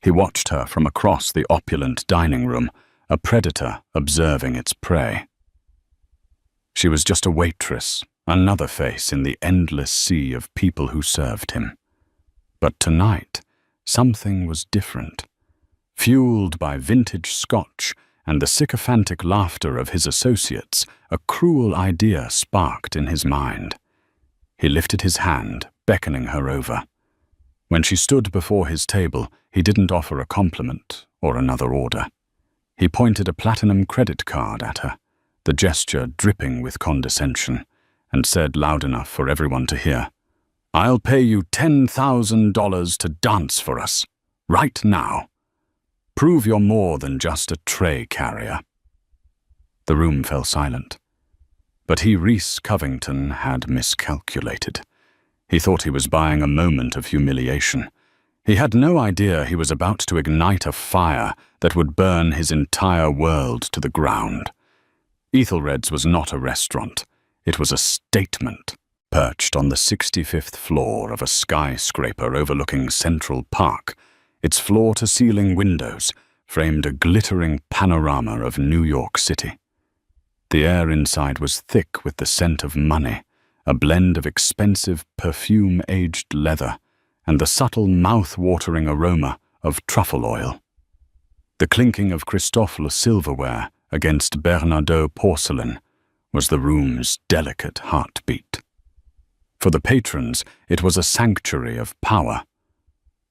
He watched her from across the opulent dining room, a predator observing its prey. She was just a waitress, another face in the endless sea of people who served him. But tonight, something was different. Fueled by vintage scotch and the sycophantic laughter of his associates, a cruel idea sparked in his mind. He lifted his hand, beckoning her over. When she stood before his table, he didn't offer a compliment or another order. He pointed a platinum credit card at her, the gesture dripping with condescension, and said loud enough for everyone to hear, "I'll pay you $10,000 to dance for us, right now. Prove you're more than just a tray carrier." The room fell silent. But Rhys Covington had miscalculated. He thought he was buying a moment of humiliation. He had no idea he was about to ignite a fire that would burn his entire world to the ground. Ethelred's was not a restaurant. It was a statement, perched on the 65th floor of a skyscraper overlooking Central Park. Its floor-to-ceiling windows framed a glittering panorama of New York City. The air inside was thick with the scent of money, a blend of expensive perfume-aged leather, and the subtle mouth-watering aroma of truffle oil. The clinking of Christofle silverware against Bernardeau porcelain was the room's delicate heartbeat. For the patrons, it was a sanctuary of power.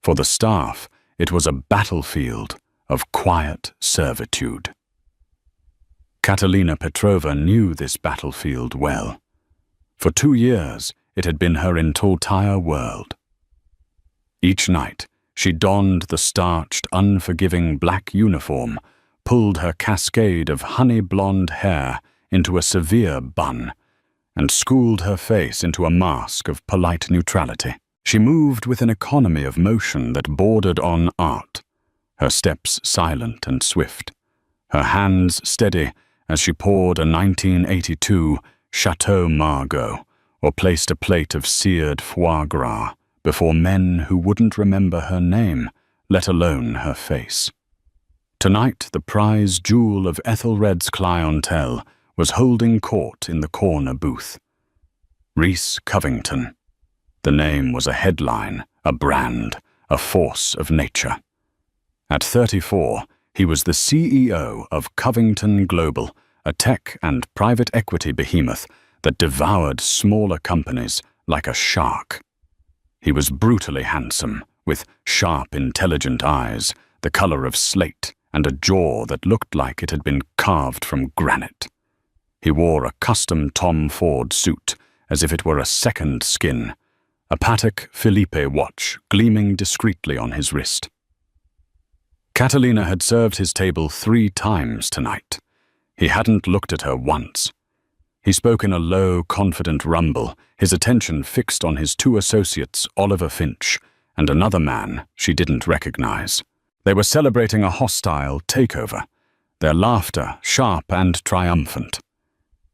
For the staff, it was a battlefield of quiet servitude. Catalina Petrova knew this battlefield well. For 2 years, it had been her entire world. Each night, she donned the starched, unforgiving black uniform, pulled her cascade of honey-blonde hair into a severe bun, and schooled her face into a mask of polite neutrality. She moved with an economy of motion that bordered on art, her steps silent and swift, her hands steady as she poured a 1982 Chateau Margaux or placed a plate of seared foie gras before men who wouldn't remember her name, let alone her face. Tonight, the prize jewel of Ethelred's clientele was holding court in the corner booth. Rhys Covington. The name was a headline, a brand, a force of nature. At 34, he was the CEO of Covington Global, a tech and private equity behemoth that devoured smaller companies like a shark. He was brutally handsome, with sharp, intelligent eyes, the color of slate, and a jaw that looked like it had been carved from granite. He wore a custom Tom Ford suit, as if it were a second skin, a Patek Philippe watch gleaming discreetly on his wrist. Catalina had served his table 3 times tonight. He hadn't looked at her once. He spoke in a low, confident rumble, his attention fixed on his 2 associates, Oliver Finch, and another man she didn't recognize. They were celebrating a hostile takeover, their laughter sharp and triumphant.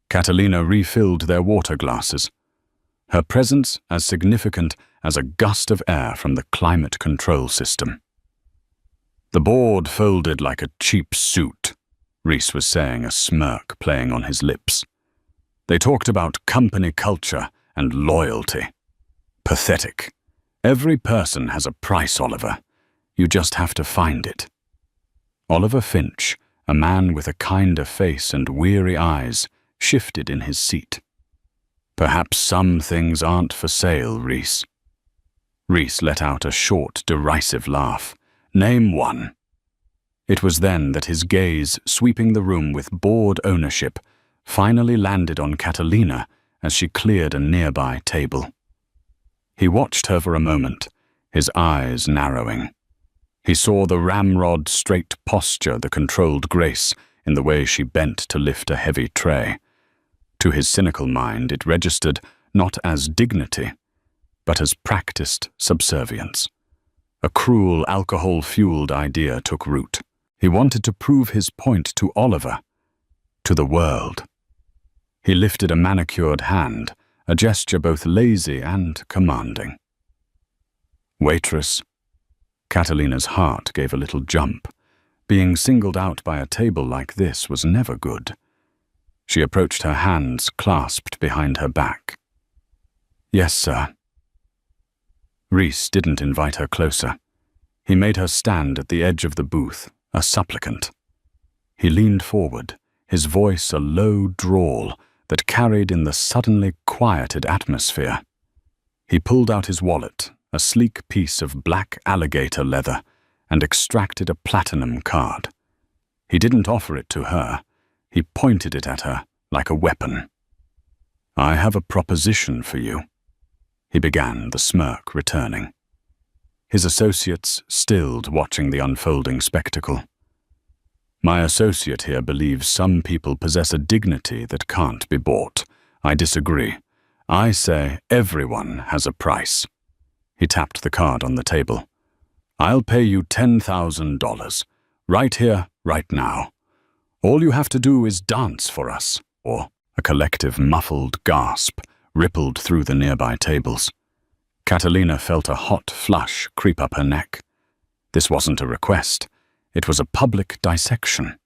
Catalina refilled their water glasses, her presence as significant as a gust of air from the climate control system. The board folded like a cheap suit, Rhys was saying, a smirk playing on his lips. They talked about company culture and loyalty. Pathetic. Every person has a price, Oliver. You just have to find it. Oliver Finch, a man with a kinder face and weary eyes, shifted in his seat. Perhaps some things aren't for sale, Rhys. Rhys let out a short, derisive laugh. Name one. It was then that his gaze, sweeping the room with bored ownership, finally landed on Catalina as she cleared a nearby table. He watched her for a moment, his eyes narrowing. He saw the ramrod straight posture, the controlled grace in the way she bent to lift a heavy tray. To his cynical mind, it registered not as dignity, but as practiced subservience. A cruel, alcohol-fueled idea took root. He wanted to prove his point to Oliver, to the world. He lifted a manicured hand, a gesture both lazy and commanding. Waitress, Catalina's heart gave a little jump. Being singled out by a table like this was never good. She approached, her hands clasped behind her back. "Yes, sir." Reese didn't invite her closer. He made her stand at the edge of the booth, a supplicant. He leaned forward, his voice a low drawl that carried in the suddenly quieted atmosphere. He pulled out his wallet, a sleek piece of black alligator leather, and extracted a platinum card. He didn't offer it to her. He pointed it at her like a weapon. "I have a proposition for you," he began, the smirk returning. His associates stilled, watching the unfolding spectacle. "My associate here believes some people possess a dignity that can't be bought. I disagree. I say everyone has a price." He tapped the card on the table. "I'll pay you $10,000, right here, right now. All you have to do is dance for us," or a collective muffled gasp rippled through the nearby tables. Catalina felt a hot flush creep up her neck. This wasn't a request. It was a public dissection.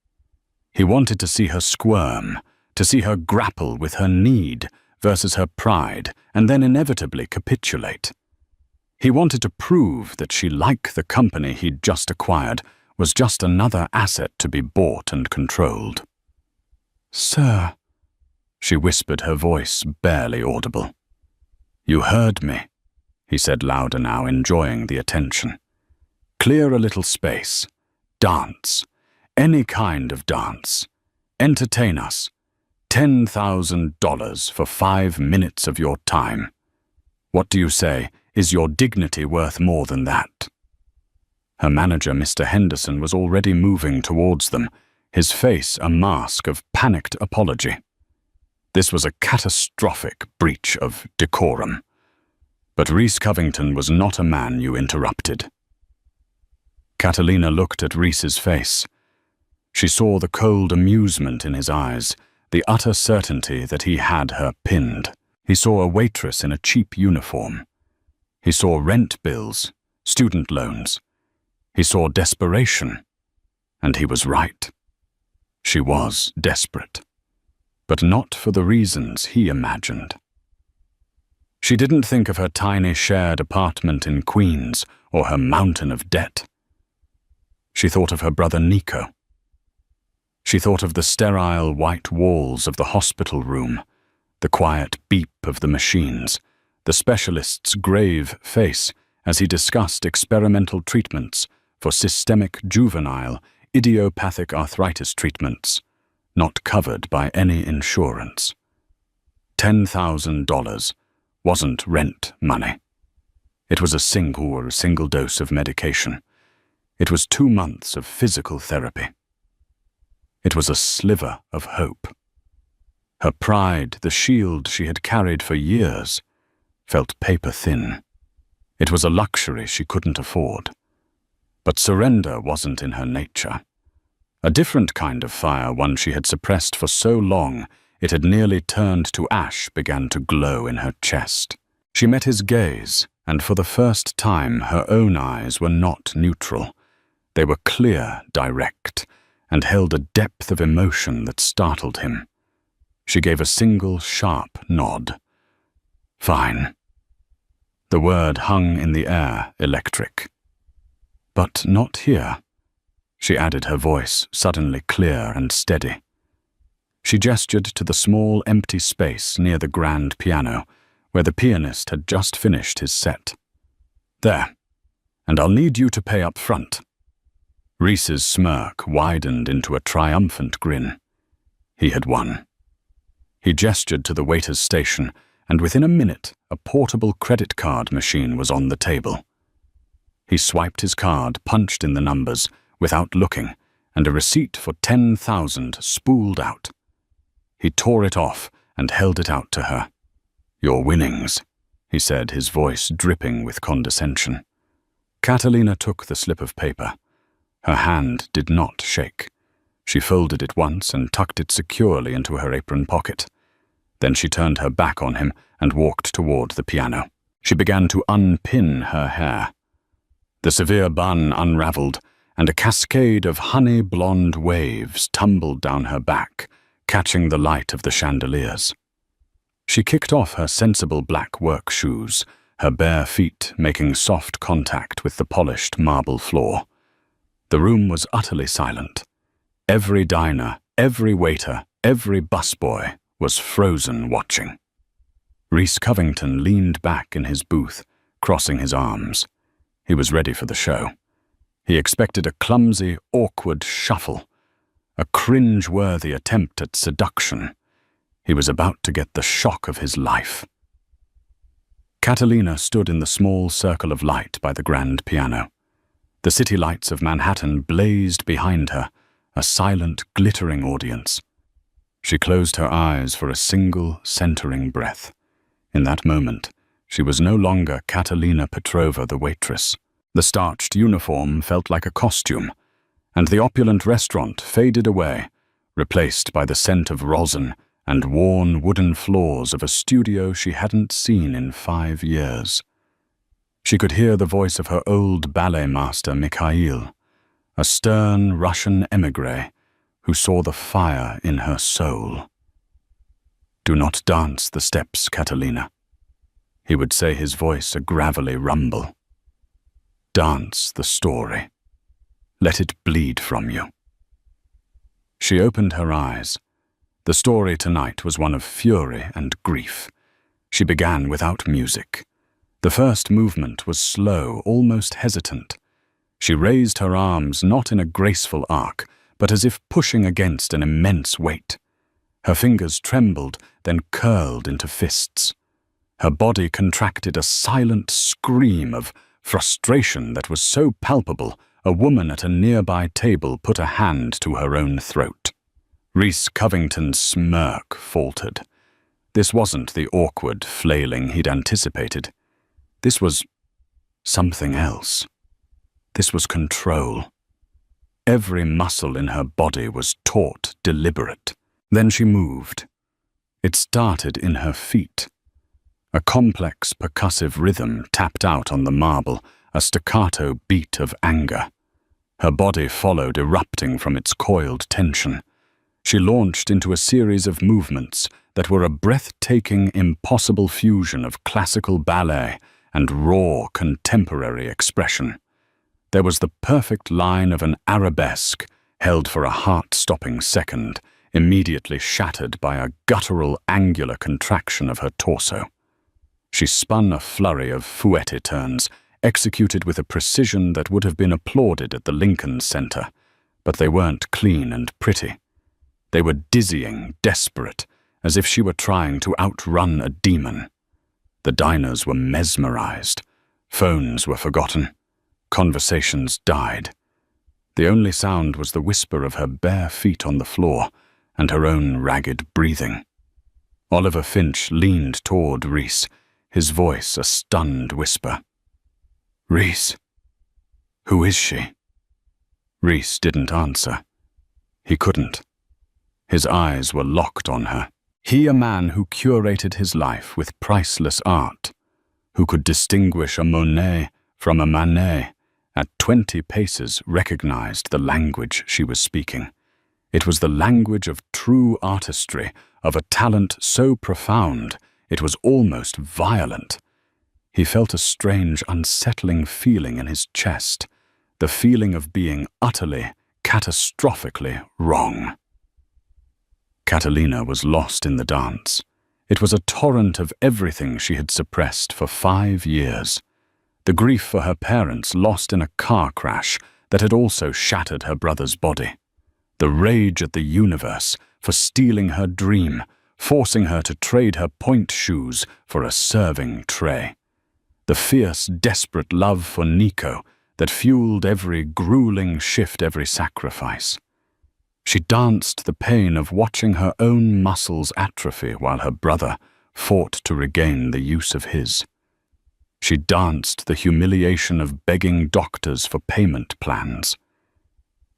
He wanted to see her squirm, to see her grapple with her need versus her pride, and then inevitably capitulate. He wanted to prove that she, like the company he'd just acquired, was just another asset to be bought and controlled. "Sir," she whispered, her voice barely audible. "You heard me," he said louder now, enjoying the attention. "Clear a little space. Dance. Any kind of dance. Entertain us. $10,000 for 5 minutes of your time. What do you say? Is your dignity worth more than that?" Her manager, Mr. Henderson, was already moving towards them, his face a mask of panicked apology. This was a catastrophic breach of decorum. But Reese Covington was not a man you interrupted. Catalina looked at Reese's face. She saw the cold amusement in his eyes, the utter certainty that he had her pinned. He saw a waitress in a cheap uniform. He saw rent bills, student loans. He saw desperation. And he was right. She was desperate. But not for the reasons he imagined. She didn't think of her tiny shared apartment in Queens or her mountain of debt. She thought of her brother Nico. She thought of the sterile white walls of the hospital room, the quiet beep of the machines, the specialist's grave face as he discussed experimental treatments for systemic juvenile idiopathic arthritis treatments, not covered by any insurance. $10,000 wasn't rent money. It was a single dose of medication. It was 2 months of physical therapy. It was a sliver of hope. Her pride, the shield she had carried for years, felt paper thin. It was a luxury she couldn't afford. But surrender wasn't in her nature. A different kind of fire, one she had suppressed for so long it had nearly turned to ash, began to glow in her chest. She met his gaze, and for the first time her own eyes were not neutral. They were clear, direct, and held a depth of emotion that startled him. She gave a single sharp nod. "Fine." The word hung in the air, electric. "But not here," she added, her voice suddenly clear and steady. She gestured to the small empty space near the grand piano, where the pianist had just finished his set. "There, and I'll need you to pay up front." Reese's smirk widened into a triumphant grin. He had won. He gestured to the waiter's station, and within a minute a portable credit card machine was on the table. He swiped his card, punched in the numbers, without looking, and a receipt for $10,000 spooled out. He tore it off and held it out to her. "Your winnings," he said, his voice dripping with condescension. Catalina took the slip of paper. Her hand did not shake. She folded it once and tucked it securely into her apron pocket. Then she turned her back on him and walked toward the piano. She began to unpin her hair. The severe bun unraveled, and a cascade of honey-blonde waves tumbled down her back, catching the light of the chandeliers. She kicked off her sensible black work shoes, her bare feet making soft contact with the polished marble floor. The room was utterly silent. Every diner, every waiter, every busboy was frozen watching. Rhys Covington leaned back in his booth, crossing his arms. He was ready for the show. He expected a clumsy, awkward shuffle, a cringe-worthy attempt at seduction. He was about to get the shock of his life. Catalina stood in the small circle of light by the grand piano. The city lights of Manhattan blazed behind her, a silent, glittering audience. She closed her eyes for a single, centering breath. In that moment, she was no longer Catalina Petrova, the waitress. The starched uniform felt like a costume, and the opulent restaurant faded away, replaced by the scent of rosin and worn wooden floors of a studio she hadn't seen in 5 years. She could hear the voice of her old ballet master Mikhail, a stern Russian émigré who saw the fire in her soul. "Do not dance the steps, Catalina," he would say, his voice a gravelly rumble. "Dance the story. Let it bleed from you." She opened her eyes. The story tonight was one of fury and grief. She began without music. The first movement was slow, almost hesitant. She raised her arms not in a graceful arc, but as if pushing against an immense weight. Her fingers trembled, then curled into fists. Her body contracted a silent scream of frustration that was so palpable, a woman at a nearby table put a hand to her own throat. Rhys Covington's smirk faltered. This wasn't the awkward flailing he'd anticipated. This was something else. This was control. Every muscle in her body was taut, deliberate. Then she moved. It started in her feet. A complex, percussive rhythm tapped out on the marble, a staccato beat of anger. Her body followed, erupting from its coiled tension. She launched into a series of movements that were a breathtaking, impossible fusion of classical ballet and raw, contemporary expression. There was the perfect line of an arabesque, held for a heart-stopping second, immediately shattered by a guttural, angular contraction of her torso. She spun a flurry of fouette turns, executed with a precision that would have been applauded at the Lincoln Center, but they weren't clean and pretty. They were dizzying, desperate, as if she were trying to outrun a demon. The diners were mesmerized. Phones were forgotten. Conversations died. The only sound was the whisper of her bare feet on the floor and her own ragged breathing. Oliver Finch leaned toward Rhys, his voice a stunned whisper. "Rhys, who is she?" Rhys didn't answer. He couldn't. His eyes were locked on her. He, a man who curated his life with priceless art, who could distinguish a Monet from a Manet, at 20 paces recognized the language she was speaking. It was the language of true artistry, of a talent so profound it was almost violent. He felt a strange, unsettling feeling in his chest, the feeling of being utterly, catastrophically wrong. Catalina was lost in the dance. It was a torrent of everything she had suppressed for 5 years. The grief for her parents lost in a car crash that had also shattered her brother's body. The rage at the universe for stealing her dream, forcing her to trade her point shoes for a serving tray. The fierce, desperate love for Nico that fueled every grueling shift, every sacrifice. She danced the pain of watching her own muscles atrophy while her brother fought to regain the use of his. She danced the humiliation of begging doctors for payment plans.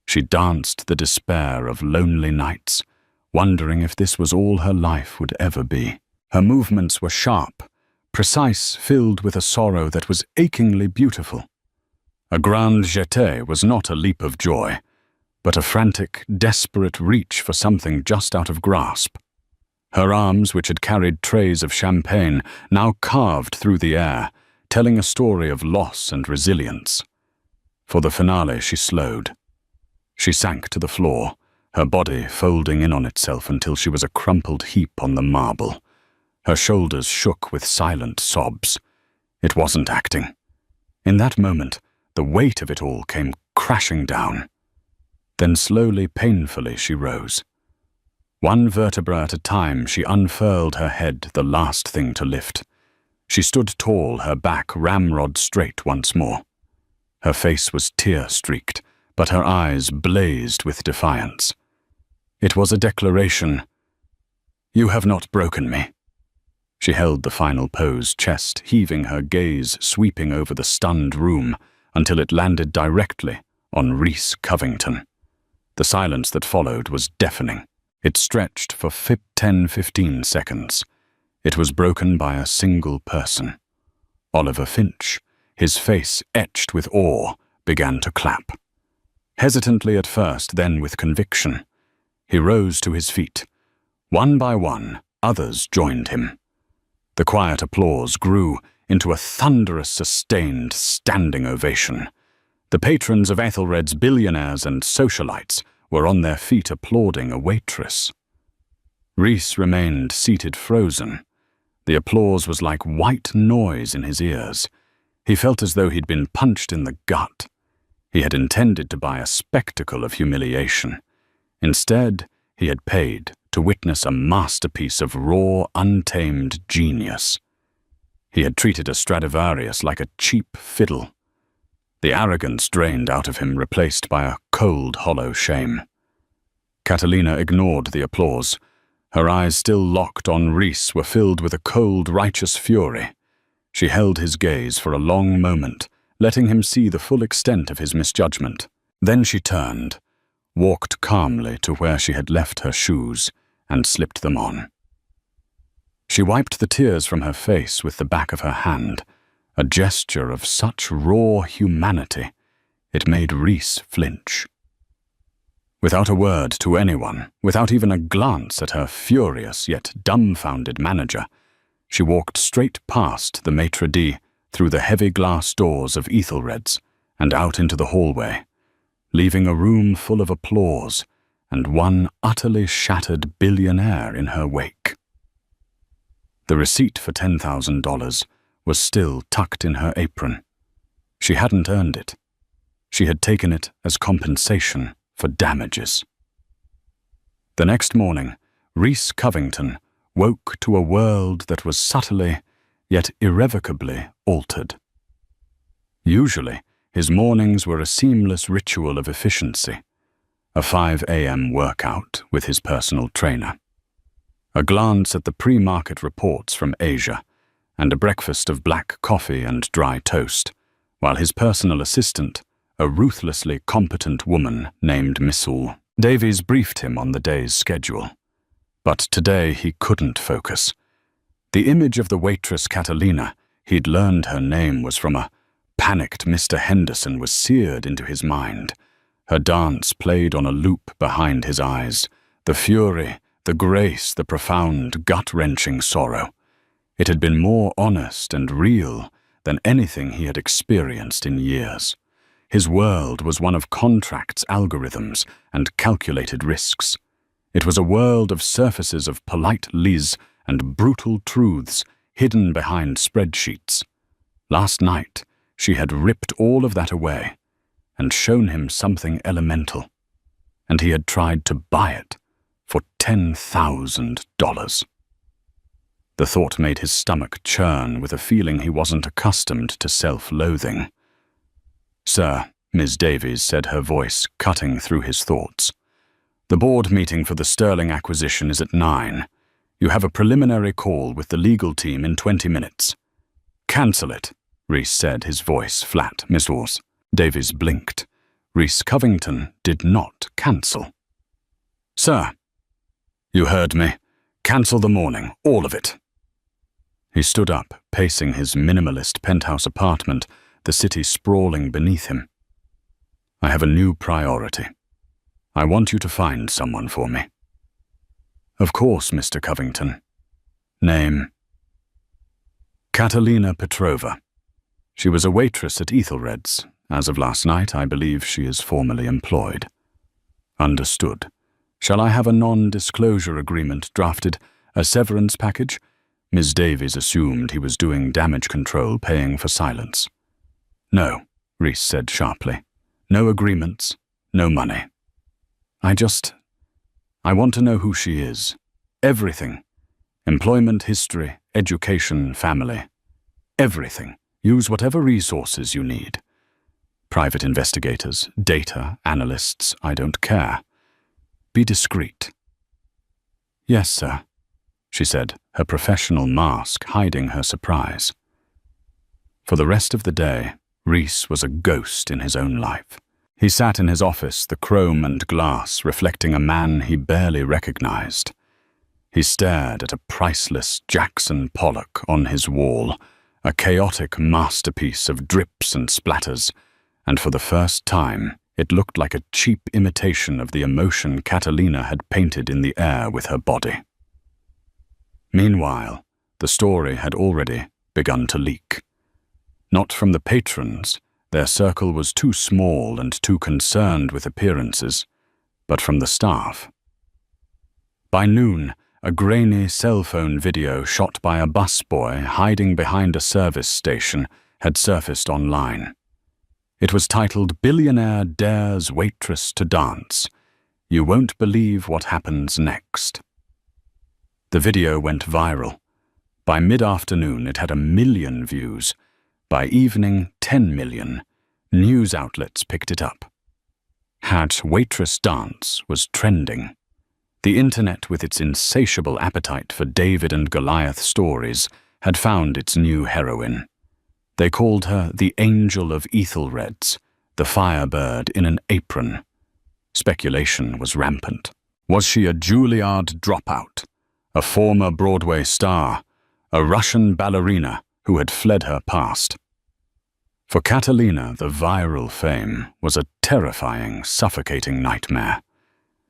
She danced the despair of lonely nights, wondering if this was all her life would ever be. Her movements were sharp, precise, filled with a sorrow that was achingly beautiful. A grand jeté was not a leap of joy, but a frantic, desperate reach for something just out of grasp. Her arms, which had carried trays of champagne, now carved through the air, telling a story of loss and resilience. For the finale, she slowed. She sank to the floor, her body folding in on itself until she was a crumpled heap on the marble. Her shoulders shook with silent sobs. It wasn't acting. In that moment, the weight of it all came crashing down. Then slowly, painfully, she rose. One vertebra at a time, she unfurled her head, the last thing to lift. She stood tall, her back ramrod straight once more. Her face was tear-streaked, but her eyes blazed with defiance. It was a declaration. "You have not broken me." She held the final pose, chest heaving, her gaze sweeping over the stunned room until it landed directly on Rhys Covington. The silence that followed was deafening. It stretched for 10-15 seconds. It was broken by a single person. Oliver Finch, his face etched with awe, began to clap. Hesitantly at first, then with conviction. He rose to his feet. One by one, others joined him. The quiet applause grew into a thunderous, sustained, standing ovation. The patrons of Ethelred's billionaires and socialites were on their feet applauding a waitress. Rhys remained seated frozen. The applause was like white noise in his ears. He felt as though he'd been punched in the gut. He had intended to buy a spectacle of humiliation. Instead, he had paid to witness a masterpiece of raw, untamed genius. He had treated a Stradivarius like a cheap fiddle. The arrogance drained out of him, replaced by a cold, hollow shame. Catalina ignored the applause. Her eyes, still locked on Rhys, were filled with a cold, righteous fury. She held his gaze for a long moment, letting him see the full extent of his misjudgment. Then she turned, walked calmly to where she had left her shoes, and slipped them on. She wiped the tears from her face with the back of her hand, a gesture of such raw humanity, it made Rhys flinch. Without a word to anyone, without even a glance at her furious yet dumbfounded manager, she walked straight past the maitre d', through the heavy glass doors of Ethelred's, and out into the hallway, leaving a room full of applause and one utterly shattered billionaire in her wake. The receipt for $10,000 was still tucked in her apron. She hadn't earned it. She had taken it as compensation for damages. The next morning, Rhys Covington woke to a world that was subtly, yet irrevocably, altered. Usually, his mornings were a seamless ritual of efficiency, a 5 a.m. workout with his personal trainer, a glance at the pre-market reports from Asia, and a breakfast of black coffee and dry toast, while his personal assistant, a ruthlessly competent woman named Missoul, Davies briefed him on the day's schedule. But today he couldn't focus. The image of the waitress Catalina, he'd learned her name was from a panicked Mr. Henderson, was seared into his mind. Her dance played on a loop behind his eyes, the fury, the grace, the profound, gut-wrenching sorrow. It had been more honest and real than anything he had experienced in years. His world was one of contracts, algorithms, and calculated risks. It was a world of surfaces of polite lies and brutal truths hidden behind spreadsheets. Last night, she had ripped all of that away and shown him something elemental, and he had tried to buy it for $10,000. The thought made his stomach churn with a feeling he wasn't accustomed to self-loathing. "Sir," Ms. Davies said, her voice cutting through his thoughts. "The board meeting for the Sterling acquisition is at 9. You have a preliminary call with the legal team in 20 minutes. Cancel it," Rhys said, his voice flat. "Miss Wars." Davies blinked. Rhys Covington did not cancel. "Sir." "You heard me. Cancel the morning, all of it." He stood up, pacing his minimalist penthouse apartment, the city sprawling beneath him. I have a new priority. I want you to find someone for me. Of course, Mr. Covington. Name? Catalina Petrova. She was a waitress at Ethelred's. As of last night, I believe she is formally employed. Understood. Shall I have a non-disclosure agreement drafted? A severance package? Ms. Davies assumed he was doing damage control, paying for silence. No, Reese said sharply. No agreements, no money. I want to know who she is. Everything. Employment history, education, family. Everything. Use whatever resources you need. Private investigators, data, analysts, I don't care. Be discreet. Yes, sir, she said, her professional mask hiding her surprise. For the rest of the day, Reese was a ghost in his own life. He sat in his office, the chrome and glass reflecting a man he barely recognized. He stared at a priceless Jackson Pollock on his wall, a chaotic masterpiece of drips and splatters, and for the first time, it looked like a cheap imitation of the emotion Catalina had painted in the air with her body. Meanwhile, the story had already begun to leak. Not from the patrons, their circle was too small and too concerned with appearances, but from the staff. By noon, a grainy cell phone video shot by a busboy hiding behind a service station had surfaced online. It was titled "Billionaire Dares Waitress to Dance. You won't believe what happens next." The video went viral. By mid-afternoon, it had 1 million views. By evening, 10 million. News outlets picked it up. Waitress Dance was trending. The internet, with its insatiable appetite for David and Goliath stories, had found its new heroine. They called her the Angel of Ethelred's, the firebird in an apron. Speculation was rampant. Was she a Juilliard dropout, a former Broadway star, a Russian ballerina who had fled her past? For Catalina, the viral fame was a terrifying, suffocating nightmare.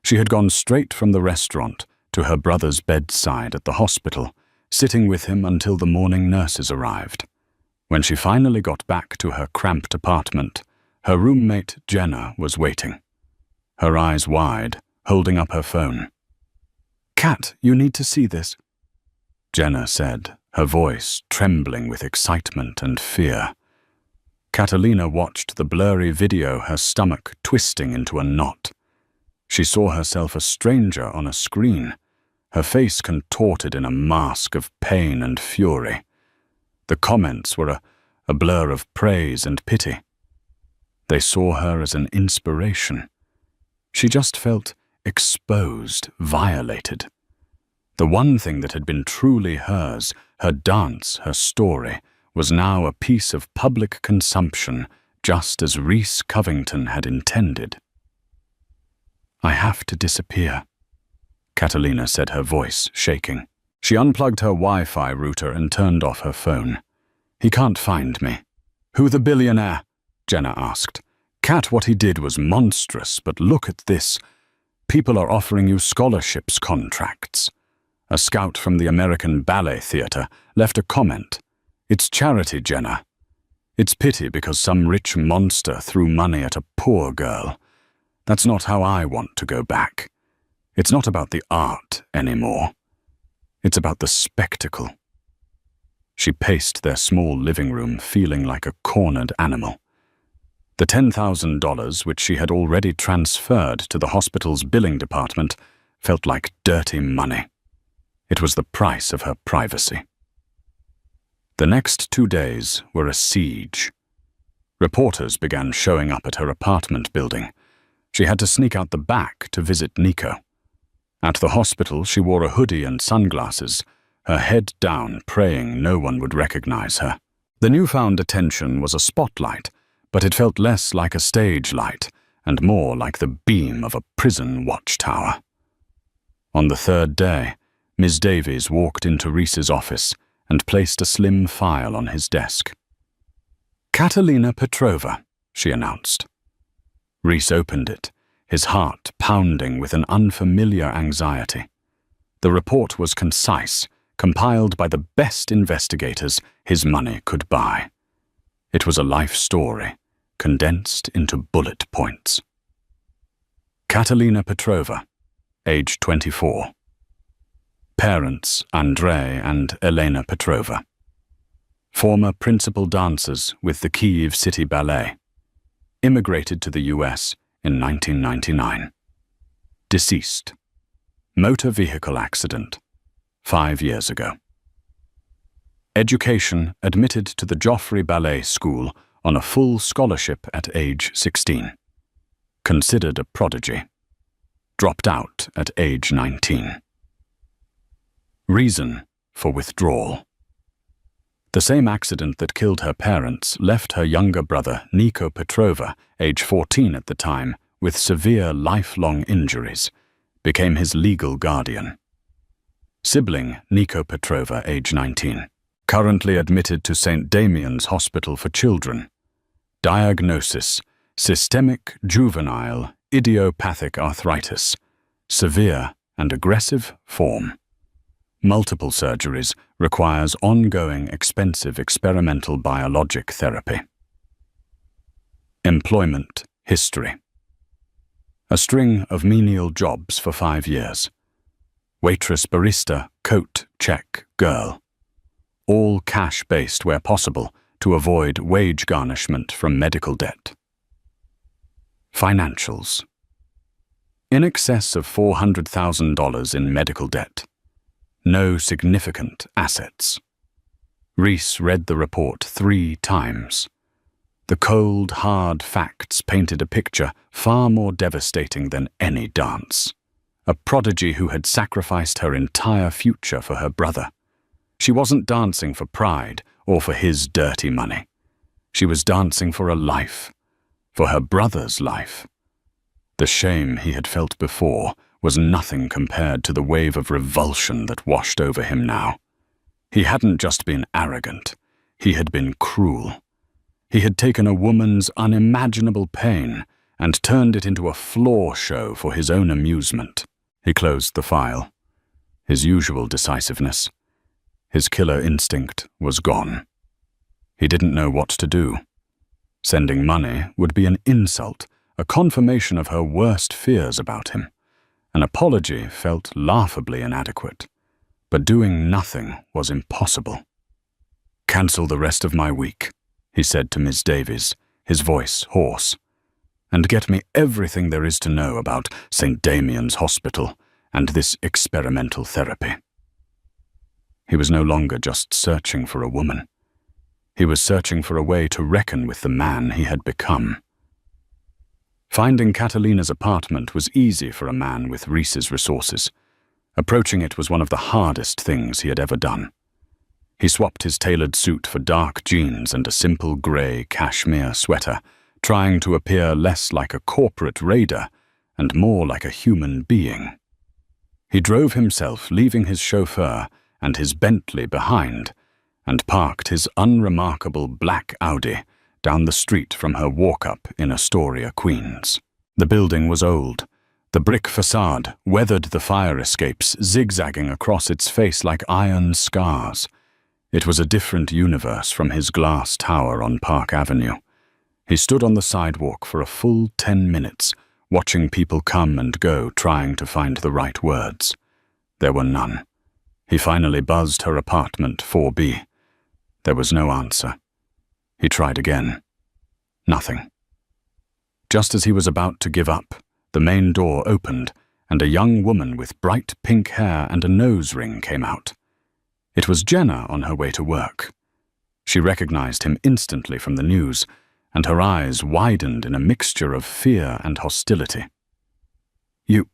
She had gone straight from the restaurant to her brother's bedside at the hospital, sitting with him until the morning nurses arrived. When she finally got back to her cramped apartment, her roommate Jenna was waiting. Her eyes wide, holding up her phone. "Kat, you need to see this," Jenna said, her voice trembling with excitement and fear. Catalina watched the blurry video, her stomach twisting into a knot. She saw herself a stranger on a screen, her face contorted in a mask of pain and fury. The comments were a blur of praise and pity. They saw her as an inspiration. She just felt exposed, violated. The one thing that had been truly hers, her dance, her story, was now a piece of public consumption, just as Reese Covington had intended. "I have to disappear," Catalina said, her voice shaking. She unplugged her Wi-Fi router and turned off her phone. "He can't find me." "Who the billionaire?" Jenna asked. "Kat, what he did was monstrous, but look at this. People are offering you scholarships contracts." A scout from the American Ballet Theatre left a comment. "It's charity, Jenna. It's pity because some rich monster threw money at a poor girl. That's not how I want to go back. It's not about the art anymore. It's about the spectacle." She paced their small living room, feeling like a cornered animal. The $10,000, which she had already transferred to the hospital's billing department, felt like dirty money. It was the price of her privacy. The next 2 days were a siege. Reporters began showing up at her apartment building. She had to sneak out the back to visit Nico. At the hospital, she wore a hoodie and sunglasses, her head down, praying no one would recognize her. The newfound attention was a spotlight, but it felt less like a stage light and more like the beam of a prison watchtower. On the 3rd day, Ms. Davies walked into Reese's office and placed a slim file on his desk. "Catalina Petrova," she announced. Reese opened it, his heart pounding with an unfamiliar anxiety. The report was concise, compiled by the best investigators his money could buy. It was a life story, condensed into bullet points. Catalina Petrova, age 24. Parents Andrei and Elena Petrova. Former principal dancers with the Kyiv City Ballet. Immigrated to the US in 1999. Deceased. Motor vehicle accident. 5 years ago. Education admitted to the Joffrey Ballet School on a full scholarship at age 16. Considered a prodigy. Dropped out at age 19. Reason for withdrawal. The same accident that killed her parents left her younger brother, Nico Petrova, age 14 at the time, with severe lifelong injuries, became his legal guardian. Sibling, Nico Petrova, age 19. Currently admitted to St. Damian's Hospital for Children. Diagnosis: systemic juvenile idiopathic arthritis, severe and aggressive form. Multiple surgeries, requires ongoing expensive experimental biologic therapy. Employment history. A string of menial jobs for 5 years. Waitress, barista, coat, check, girl. All cash-based where possible to avoid wage garnishment from medical debt. Financials. In excess of $400,000 in medical debt. No significant assets. Reese read the report 3 times. The cold, hard facts painted a picture far more devastating than any dance. A prodigy who had sacrificed her entire future for her brother. She wasn't dancing for pride or for his dirty money. She was dancing for a life, for her brother's life. The shame he had felt before was nothing compared to the wave of revulsion that washed over him now. He hadn't just been arrogant, he had been cruel. He had taken a woman's unimaginable pain and turned it into a floor show for his own amusement. He closed the file. His usual decisiveness. His killer instinct was gone. He didn't know what to do. Sending money would be an insult, a confirmation of her worst fears about him. An apology felt laughably inadequate, but doing nothing was impossible. "Cancel the rest of my week," he said to Ms. Davies, his voice hoarse, "and get me everything there is to know about St. Damian's Hospital and this experimental therapy." He was no longer just searching for a woman. He was searching for a way to reckon with the man he had become. Finding Catalina's apartment was easy for a man with Reese's resources. Approaching it was one of the hardest things he had ever done. He swapped his tailored suit for dark jeans and a simple grey cashmere sweater, trying to appear less like a corporate raider and more like a human being. He drove himself, leaving his chauffeur and his Bentley behind, and parked his unremarkable black Audi down the street from her walk-up in Astoria, Queens. The building was old. The brick facade weathered the fire escapes, zigzagging across its face like iron scars. It was a different universe from his glass tower on Park Avenue. He stood on the sidewalk for a full 10 minutes, watching people come and go, trying to find the right words. There were none. He finally buzzed her apartment, 4B. There was no answer. He tried again. Nothing. Just as he was about to give up, the main door opened, and a young woman with bright pink hair and a nose ring came out. It was Jenna on her way to work. She recognized him instantly from the news, and her eyes widened in a mixture of fear and hostility. "You,"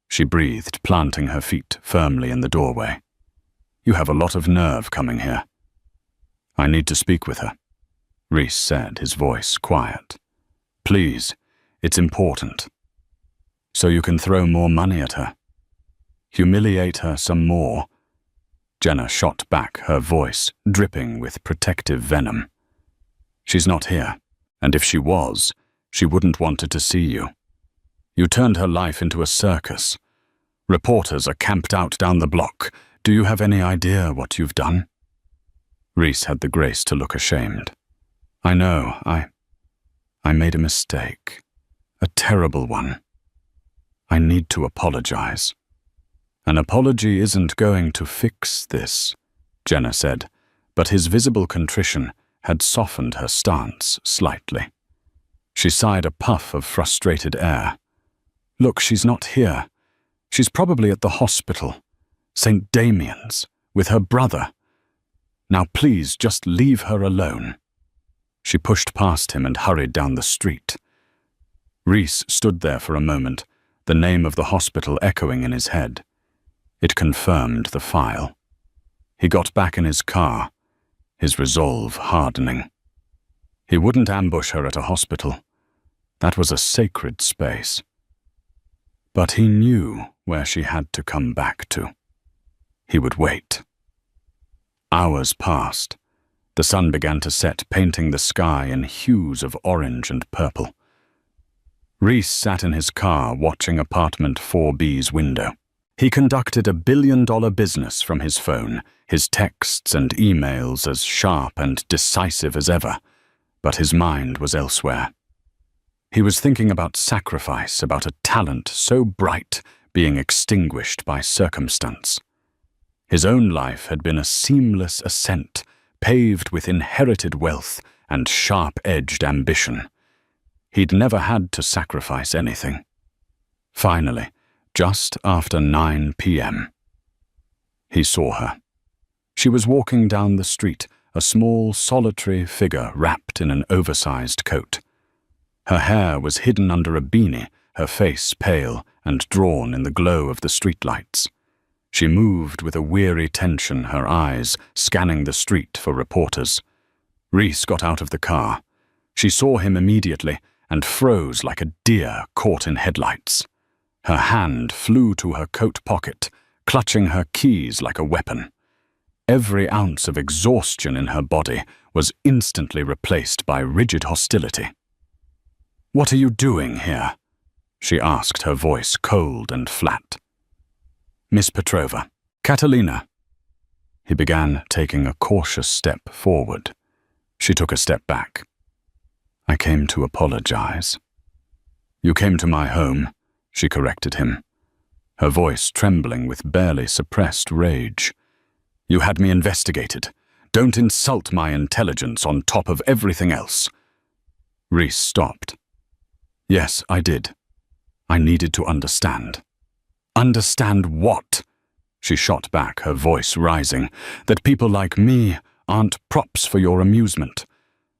she breathed, planting her feet firmly in the doorway. "You have a lot of nerve coming here." "I need to speak with her," Reese said, his voice quiet. "Please, it's important. So you can throw more money at her. Humiliate her some more." Jenna shot back, her voice dripping with protective venom. She's not here, and if she was, she wouldn't wanted to see you. You turned her life into a circus. Reporters are camped out down the block. Do you have any idea what you've done?" Reese had the grace to look ashamed. "I know, I made a mistake. A terrible one. I need to apologize." "An apology isn't going to fix this," Jenna said, but his visible contrition had softened her stance slightly. She sighed a puff of frustrated air. "Look, she's not here. She's probably at the hospital, St. Damian's, with her brother. Now please just leave her alone." She pushed past him and hurried down the street. Reese stood there for a moment, the name of the hospital echoing in his head. It confirmed the file. He got back in his car, his resolve hardening. He wouldn't ambush her at a hospital. That was a sacred space. But he knew where she had to come back to. He would wait. Hours passed. The sun began to set, painting the sky in hues of orange and purple. Reese sat in his car watching apartment 4B's window. He conducted $1 billion business from his phone, his texts and emails as sharp and decisive as ever, but his mind was elsewhere. He was thinking about sacrifice, about a talent so bright being extinguished by circumstance. His own life had been a seamless ascent, paved with inherited wealth and sharp-edged ambition. He'd never had to sacrifice anything. Finally, just after 9 p.m., he saw her. She was walking down the street, a small, solitary figure wrapped in an oversized coat. Her hair was hidden under a beanie, her face pale and drawn in the glow of the streetlights. She moved with a weary tension, her eyes scanning the street for reporters. Reese got out of the car. She saw him immediately and froze like a deer caught in headlights. Her hand flew to her coat pocket, clutching her keys like a weapon. Every ounce of exhaustion in her body was instantly replaced by rigid hostility. "What are you doing here?" she asked, her voice cold and flat. "Miss Petrova, Catalina." He began taking a cautious step forward. She took a step back. "I came to apologize." "You came to my home," she corrected him, her voice trembling with barely suppressed rage. "You had me investigated. Don't insult my intelligence on top of everything else." Reese stopped. "Yes, I did. I needed to understand." "Understand what?" She shot back, her voice rising. "That people like me aren't props for your amusement.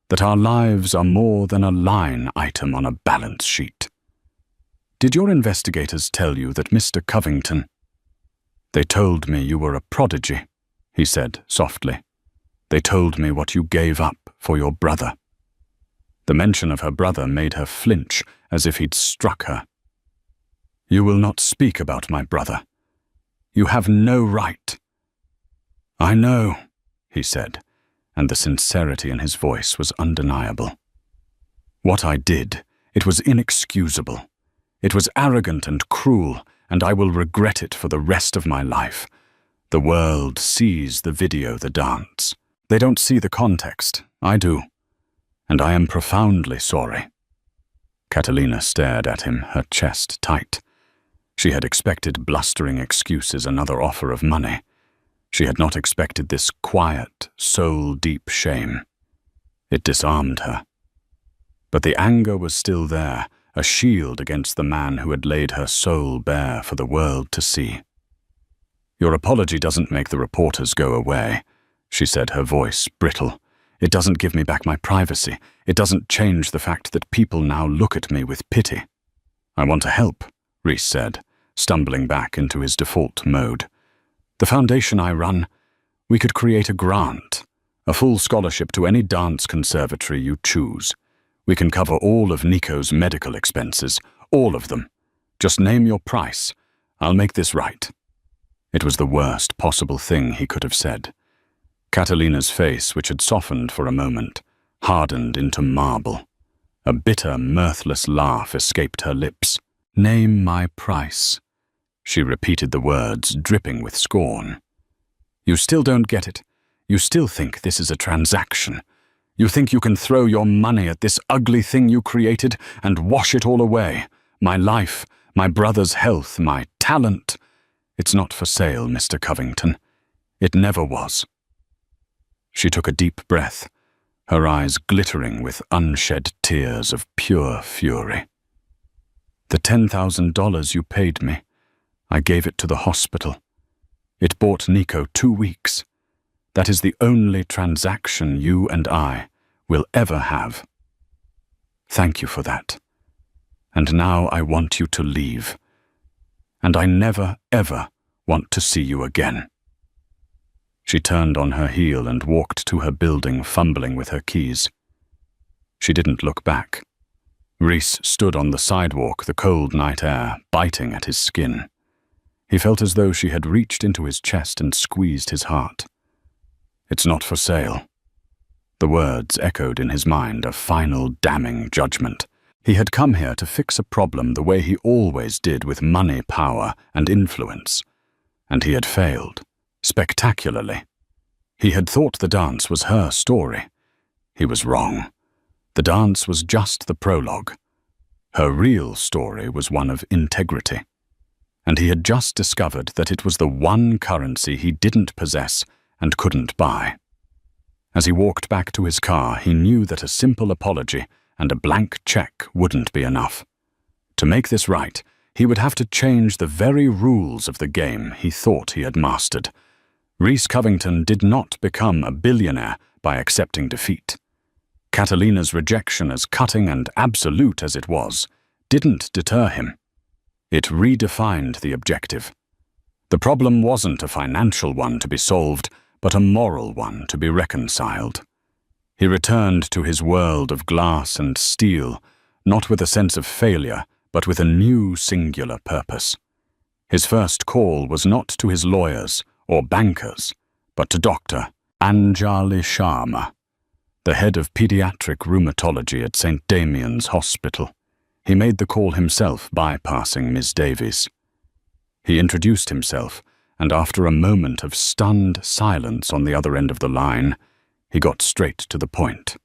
That our lives are more than a line item on a balance sheet." "Did your investigators tell you that Mr. Covington—" "They told me you were a prodigy," he said softly. "They told me what you gave up for your brother." The mention of her brother made her flinch, as if he'd struck her. "You will not speak about my brother. You have no right." "I know," he said, and the sincerity in his voice was undeniable. "What I did, it was inexcusable. It was arrogant and cruel, and I will regret it for the rest of my life. The world sees the video, the dance. They don't see the context. I do. And I am profoundly sorry." Catalina stared at him, her chest tight. She had expected blustering excuses, another offer of money. She had not expected this quiet, soul-deep shame. It disarmed her. But the anger was still there, a shield against the man who had laid her soul bare for the world to see. "Your apology doesn't make the reporters go away," she said, her voice brittle. "It doesn't give me back my privacy. It doesn't change the fact that people now look at me with pity." "I want to help," Reese said, stumbling back into his default mode. "The foundation I run, we could create a grant, a full scholarship to any dance conservatory you choose. We can cover all of Nico's medical expenses, all of them. Just name your price. I'll make this right." It was the worst possible thing he could have said. Catalina's face, which had softened for a moment, hardened into marble. A bitter, mirthless laugh escaped her lips. "Name my price." She repeated the words, dripping with scorn. "You still don't get it. You still think this is a transaction. You think you can throw your money at this ugly thing you created and wash it all away. My life, my brother's health, my talent. It's not for sale, Mr. Covington. It never was." She took a deep breath, her eyes glittering with unshed tears of pure fury. "The $10,000 you paid me, I gave it to the hospital. It bought Nico 2 weeks. That is the only transaction you and I will ever have. Thank you for that. And now I want you to leave. And I never, ever want to see you again." She turned on her heel and walked to her building, fumbling with her keys. She didn't look back. Reese stood on the sidewalk, the cold night air biting at his skin. He felt as though she had reached into his chest and squeezed his heart. "It's not for sale." The words echoed in his mind, a final damning judgment. He had come here to fix a problem the way he always did, with money, power, and influence. And he had failed, spectacularly. He had thought the dance was her story. He was wrong. The dance was just the prologue. Her real story was one of integrity. And he had just discovered that it was the one currency he didn't possess and couldn't buy. As he walked back to his car, he knew that a simple apology and a blank check wouldn't be enough. To make this right, he would have to change the very rules of the game he thought he had mastered. Reese Covington did not become a billionaire by accepting defeat. Catalina's rejection, as cutting and absolute as it was, didn't deter him. It redefined the objective. The problem wasn't a financial one to be solved, but a moral one to be reconciled. He returned to his world of glass and steel, not with a sense of failure, but with a new singular purpose. His first call was not to his lawyers or bankers, but to Dr. Anjali Sharma, the head of pediatric rheumatology at St. Damian's Hospital. He made the call himself, bypassing Ms. Davies. He introduced himself, and after a moment of stunned silence on the other end of the line, he got straight to the point.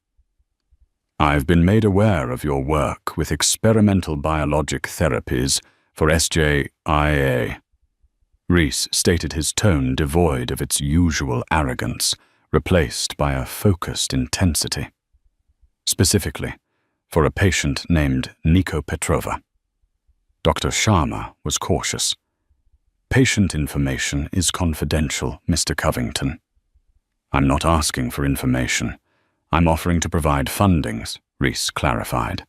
"I've been made aware of your work with experimental biologic therapies for SJIA." Reese stated, his tone devoid of its usual arrogance, replaced by a focused intensity. Specifically, for a patient named Nico Petrova. Dr. Sharma was cautious. "Patient information is confidential, Mr. Covington." "I'm not asking for information. I'm offering to provide fundings," Reese clarified.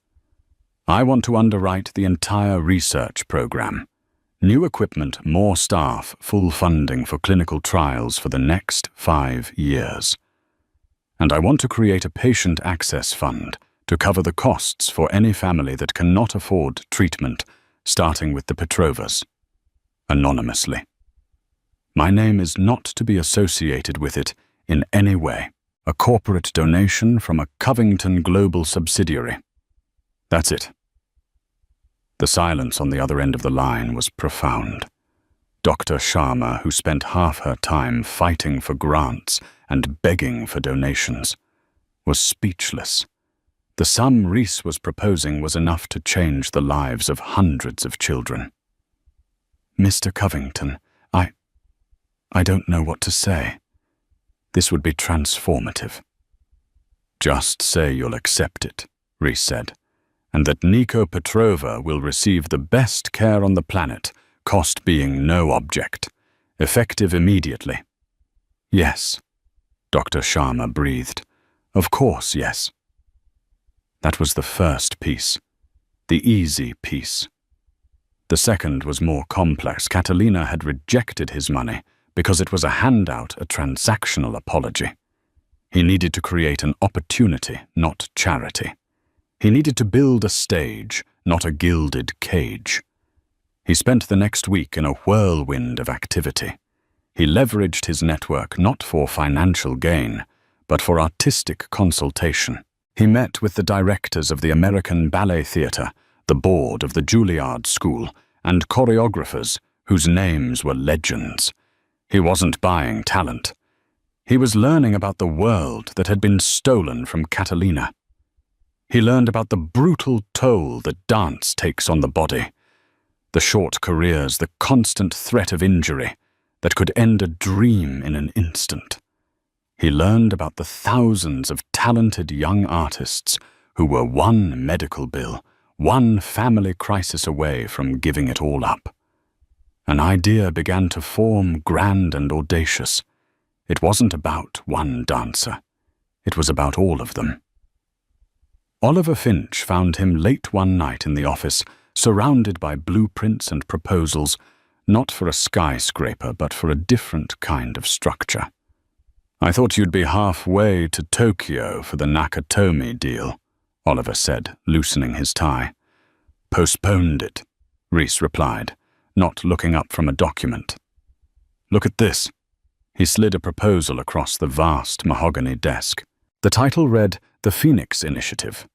"I want to underwrite the entire research program. New equipment, more staff, full funding for clinical trials for the next 5 years. And I want to create a patient access fund to cover the costs for any family that cannot afford treatment, starting with the Petrovas. Anonymously. My name is not to be associated with it in any way. A corporate donation from a Covington Global subsidiary. That's it." The silence on the other end of the line was profound. Dr. Sharma, who spent half her time fighting for grants and begging for donations, was speechless. The sum Reese was proposing was enough to change the lives of hundreds of children. "Mr. Covington, I don't know what to say. This would be transformative." "Just say you'll accept it," Reese said, "and that Nico Petrova will receive the best care on the planet, cost being no object, effective immediately." "Yes," Dr. Sharma breathed. "Of course, yes." That was the first piece, the easy piece. The second was more complex. Catalina had rejected his money because it was a handout, a transactional apology. He needed to create an opportunity, not charity. He needed to build a stage, not a gilded cage. He spent the next week in a whirlwind of activity. He leveraged his network not for financial gain, but for artistic consultation. He met with the directors of the American Ballet Theatre, the board of the Juilliard School, and choreographers whose names were legends. He wasn't buying talent. He was learning about the world that had been stolen from Catalina. He learned about the brutal toll that dance takes on the body, the short careers, the constant threat of injury that could end a dream in an instant. He learned about the thousands of talented young artists who were one medical bill, one family crisis away from giving it all up. An idea began to form, grand and audacious. It wasn't about one dancer. It was about all of them. Oliver Finch found him late one night in the office, surrounded by blueprints and proposals, not for a skyscraper, but for a different kind of structure. "I thought you'd be halfway to Tokyo for the Nakatomi deal," Oliver said, loosening his tie. "Postponed it," Reese replied, not looking up from a document. "Look at this." He slid a proposal across the vast mahogany desk. The title read, "The Phoenix Initiative."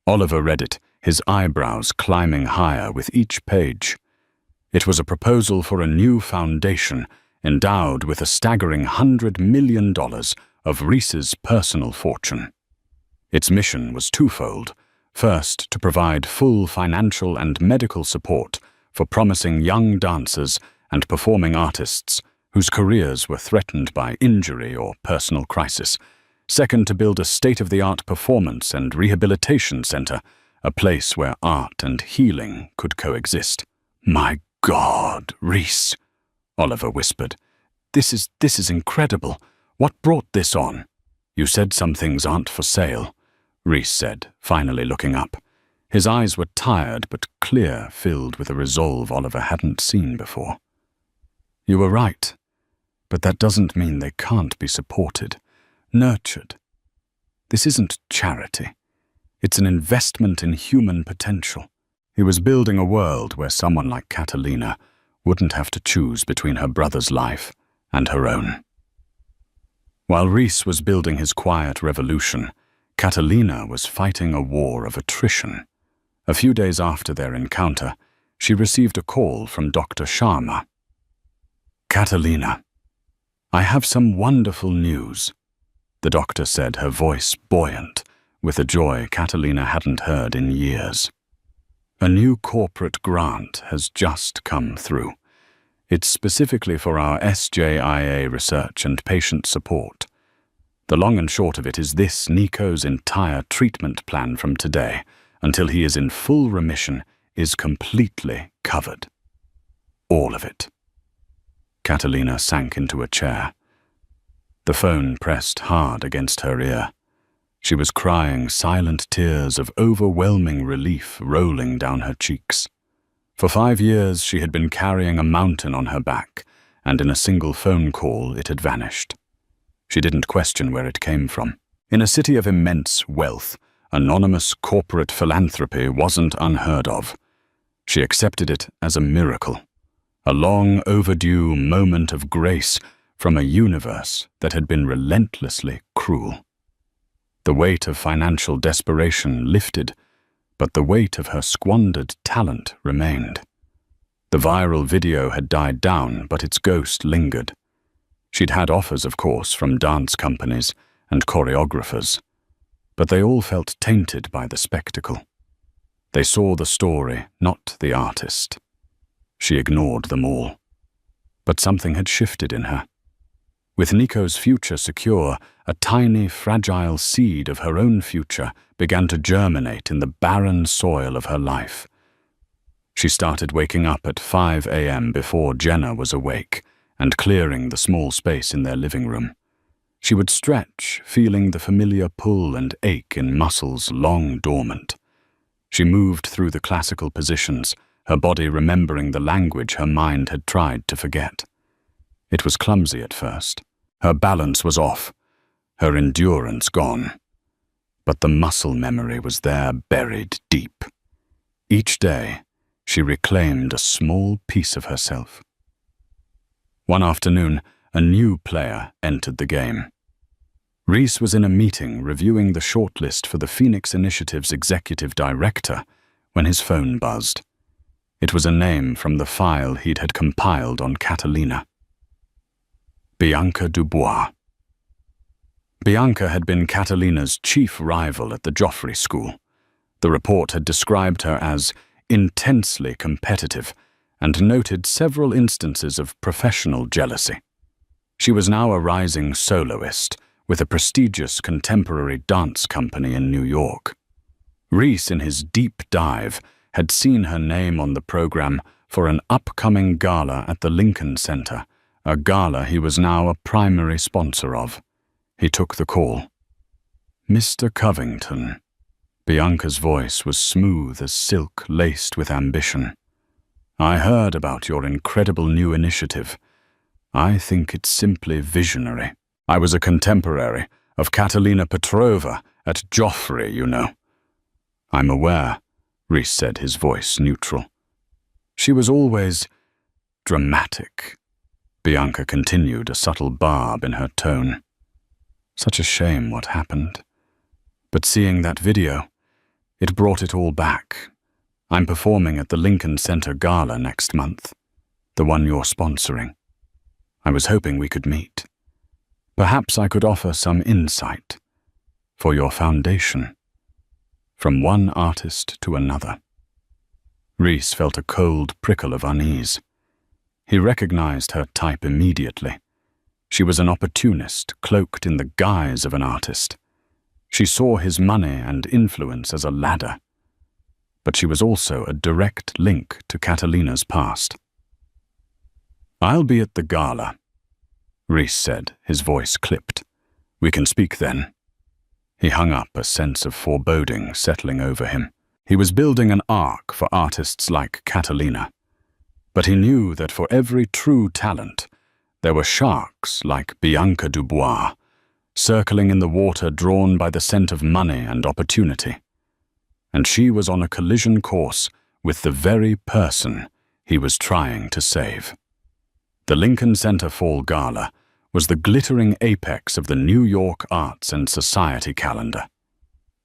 Oliver read it, his eyebrows climbing higher with each page. It was a proposal for a new foundation endowed with a staggering $100 million of Reese's personal fortune. Its mission was twofold. First, to provide full financial and medical support for promising young dancers and performing artists whose careers were threatened by injury or personal crisis. Second, to build a state-of-the-art performance and rehabilitation center, a place where art and healing could coexist. "My God, Reese," Oliver whispered. This is incredible. What brought this on?" "You said some things aren't for sale," Reese said, finally looking up. His eyes were tired but clear, filled with a resolve Oliver hadn't seen before. "You were right, but that doesn't mean they can't be supported, nurtured. This isn't charity. It's an investment in human potential." He was building a world where someone like Catalina wouldn't have to choose between her brother's life and her own. While Reese was building his quiet revolution, Catalina was fighting a war of attrition. A few days after their encounter, she received a call from Dr. Sharma. "Catalina, I have some wonderful news," the doctor said, her voice buoyant with a joy Catalina hadn't heard in years. "A new corporate grant has just come through. It's specifically for our SJIA research and patient support. The long and short of it is this: Nico's entire treatment plan from today until he is in full remission is completely covered. All of it." Catalina sank into a chair. The phone pressed hard against her ear. She was crying silent tears of overwhelming relief rolling down her cheeks. For 5 years she had been carrying a mountain on her back, and in a single phone call it had vanished. She didn't question where it came from. In a city of immense wealth, anonymous corporate philanthropy wasn't unheard of. She accepted it as a miracle, a long overdue moment of grace from a universe that had been relentlessly cruel. The weight of financial desperation lifted, but the weight of her squandered talent remained. The viral video had died down, but its ghost lingered. She'd had offers, of course, from dance companies and choreographers, but they all felt tainted by the spectacle. They saw the story, not the artist. She ignored them all. But something had shifted in her. With Nico's future secure, a tiny, fragile seed of her own future began to germinate in the barren soil of her life. She started waking up at 5 a.m. before Jenna was awake and clearing the small space in their living room. She would stretch, feeling the familiar pull and ache in muscles long dormant. She moved through the classical positions, her body remembering the language her mind had tried to forget. It was clumsy at first. Her balance was off, her endurance gone. But the muscle memory was there, buried deep. Each day, she reclaimed a small piece of herself. One afternoon, a new player entered the game. Reese was in a meeting reviewing the shortlist for the Phoenix Initiative's executive director when his phone buzzed. It was a name from the file he'd had compiled on Catalina. Bianca Dubois. Bianca had been Catalina's chief rival at the Joffrey School. The report had described her as intensely competitive and noted several instances of professional jealousy. She was now a rising soloist with a prestigious contemporary dance company in New York. Reese, in his deep dive, had seen her name on the program for an upcoming gala at the Lincoln Center, a gala he was now a primary sponsor of. He took the call. "Mr. Covington." Bianca's voice was smooth as silk laced with ambition. "I heard about your incredible new initiative. I think it's simply visionary. I was a contemporary of Catalina Petrova at Joffrey, you know." "I'm aware," Reese said, his voice neutral. "She was always dramatic," Bianca continued, a subtle barb in her tone. "Such a shame what happened. But seeing that video, it brought it all back. I'm performing at the Lincoln Center Gala next month, the one you're sponsoring. I was hoping we could meet. Perhaps I could offer some insight for your foundation." From one artist to another. Reese felt a cold prickle of unease. He recognized her type immediately. She was an opportunist cloaked in the guise of an artist. She saw his money and influence as a ladder. But she was also a direct link to Catalina's past. "I'll be at the gala," Reese said, his voice clipped. "We can speak then." He hung up, a sense of foreboding settling over him. He was building an arc for artists like Catalina. But he knew that for every true talent, there were sharks like Bianca Dubois, circling in the water drawn by the scent of money and opportunity. And she was on a collision course with the very person he was trying to save. The Lincoln Center Fall Gala was the glittering apex of the New York Arts and Society calendar.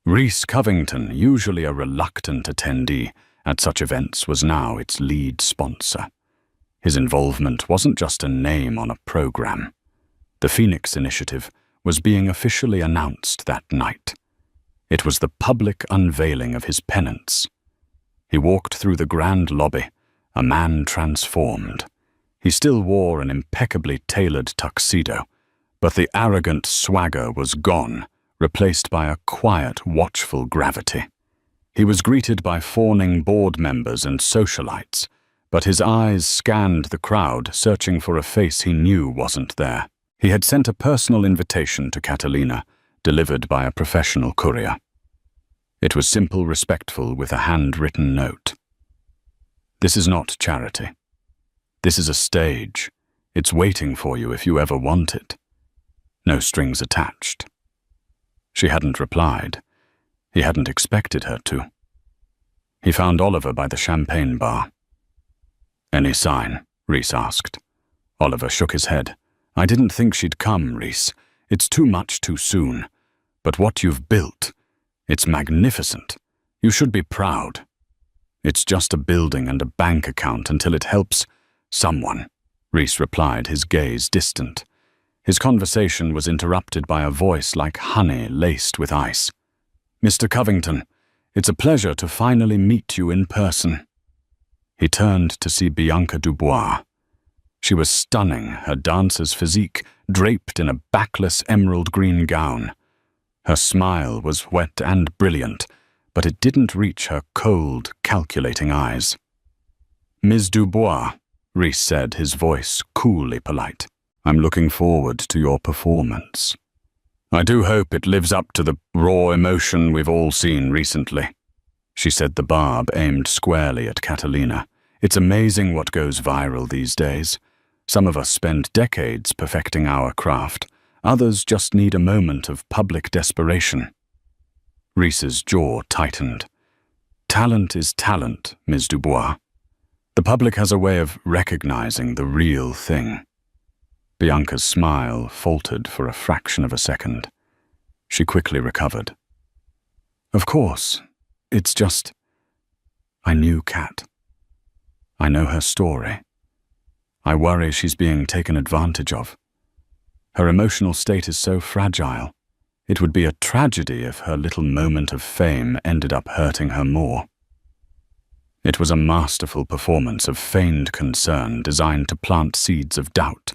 Reese Covington, usually a reluctant attendee at such events, was now its lead sponsor. His involvement wasn't just a name on a program. The Phoenix Initiative was being officially announced that night. It was the public unveiling of his penance. He walked through the grand lobby, a man transformed. He still wore an impeccably tailored tuxedo, but the arrogant swagger was gone, replaced by a quiet, watchful gravity. He was greeted by fawning board members and socialites, but his eyes scanned the crowd, searching for a face he knew wasn't there. He had sent a personal invitation to Catalina, delivered by a professional courier. It was simple, respectful, with a handwritten note. "This is not charity. This is a stage. It's waiting for you if you ever want it. No strings attached." She hadn't replied. He hadn't expected her to. He found Oliver by the champagne bar. "Any sign?" Reese asked. Oliver shook his head. "I didn't think she'd come, Reese. It's too much too soon. But what you've built, it's magnificent. You should be proud. It's just a building and a bank account until it helps someone," Reese replied, his gaze distant. His conversation was interrupted by a voice like honey laced with ice. "Mr. Covington, it's a pleasure to finally meet you in person." He turned to see Bianca Dubois. She was stunning, her dancer's physique draped in a backless emerald green gown. Her smile was wet and brilliant, but it didn't reach her cold, calculating eyes. "Ms. Dubois," Reese said, his voice coolly polite, "I'm looking forward to your performance. I do hope it lives up to the raw emotion we've all seen recently." She said, the barb aimed squarely at Catalina. "It's amazing what goes viral these days. Some of us spend decades perfecting our craft. Others just need a moment of public desperation." Reese's jaw tightened. "Talent is talent, Ms. Dubois. The public has a way of recognizing the real thing." Bianca's smile faltered for a fraction of a second. She quickly recovered. Of course, it's just... I knew Kat. I know her story. I worry she's being taken advantage of. Her emotional state is so fragile. It would be a tragedy if her little moment of fame ended up hurting her more. It was a masterful performance of feigned concern designed to plant seeds of doubt.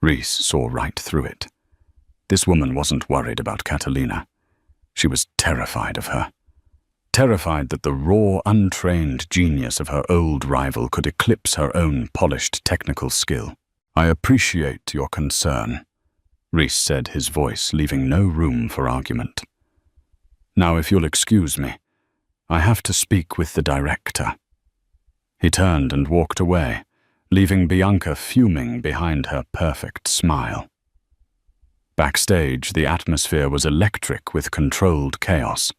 Reese saw right through it. This woman wasn't worried about Catalina. She was terrified of her. Terrified that the raw, untrained genius of her old rival could eclipse her own polished technical skill. I appreciate your concern, Reese said, his voice leaving no room for argument. Now, if you'll excuse me, I have to speak with the director. He turned and walked away, leaving Bianca fuming behind her perfect smile. Backstage, the atmosphere was electric with controlled chaos.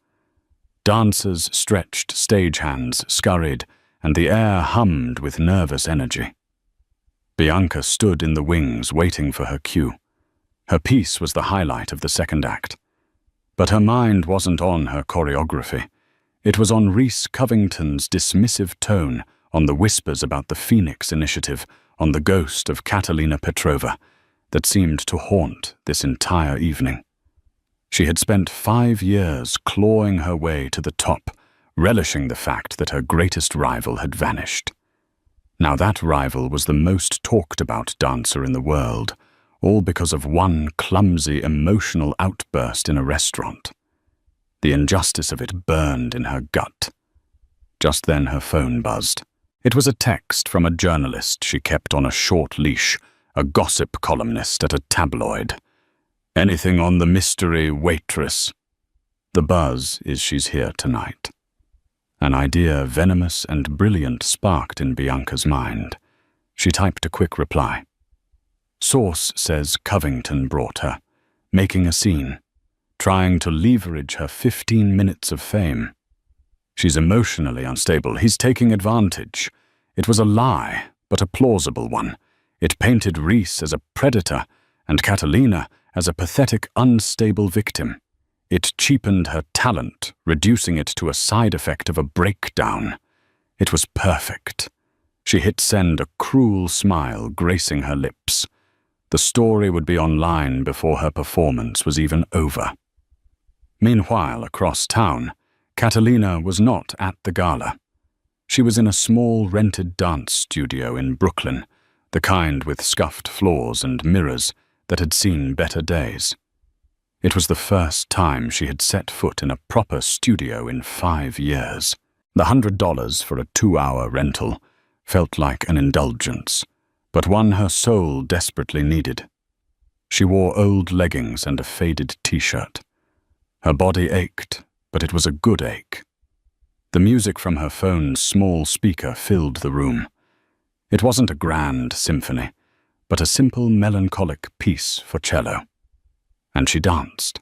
Dancers stretched, stagehands scurried, and the air hummed with nervous energy. Bianca stood in the wings waiting for her cue. Her piece was the highlight of the second act. But her mind wasn't on her choreography. It was on Reese Covington's dismissive tone, on the whispers about the Phoenix Initiative, on the ghost of Catalina Petrova, that seemed to haunt this entire evening. She had spent 5 years clawing her way to the top, relishing the fact that her greatest rival had vanished. Now that rival was the most talked about dancer in the world, all because of one clumsy emotional outburst in a restaurant. The injustice of it burned in her gut. Just then her phone buzzed. It was a text from a journalist she kept on a short leash, a gossip columnist at a tabloid. Anything on the mystery Waitress? The buzz is she's here tonight. An idea venomous and brilliant sparked in Bianca's mind. She typed a quick reply. Source says Covington brought her, making a scene, trying to leverage her 15 minutes of fame. She's emotionally unstable. He's taking advantage. It was a lie, but a plausible one. It painted Reese as a predator and Catalina as a pathetic, unstable victim. It cheapened her talent, reducing it to a side effect of a breakdown. It was perfect. She hit send, a cruel smile gracing her lips. The story would be online before her performance was even over. Meanwhile, across town, Catalina was not at the gala. She was in a small rented dance studio in Brooklyn, the kind with scuffed floors and mirrors that had seen better days. It was the first time she had set foot in a proper studio in 5 years. The $100 for a 2-hour rental felt like an indulgence, but one her soul desperately needed. She wore old leggings and a faded t-shirt. Her body ached, but it was a good ache. The music from her phone's small speaker filled the room. It wasn't a grand symphony, but a simple melancholic piece for cello. And she danced.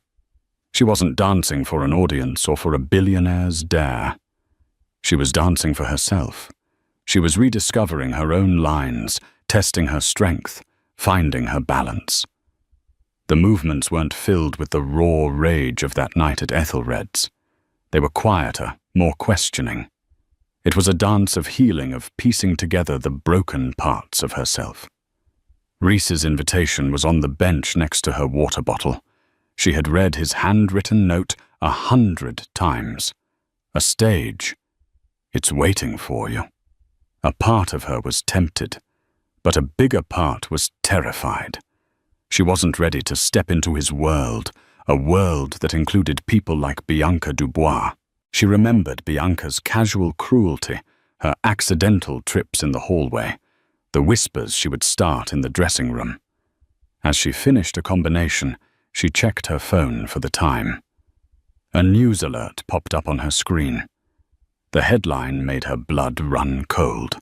She wasn't dancing for an audience or for a billionaire's dare. She was dancing for herself. She was rediscovering her own lines, testing her strength, finding her balance. The movements weren't filled with the raw rage of that night at Ethelred's. They were quieter, more questioning. It was a dance of healing, of piecing together the broken parts of herself. Reese's invitation was on the bench next to her water bottle. She had read his handwritten note 100 times. A stage. It's waiting for you. A part of her was tempted, but a bigger part was terrified. She wasn't ready to step into his world, a world that included people like Bianca Dubois. She remembered Bianca's casual cruelty, her accidental trips in the hallway, the whispers she would start in the dressing room. As she finished a combination, she checked her phone for the time. A news alert popped up on her screen. The headline made her blood run cold.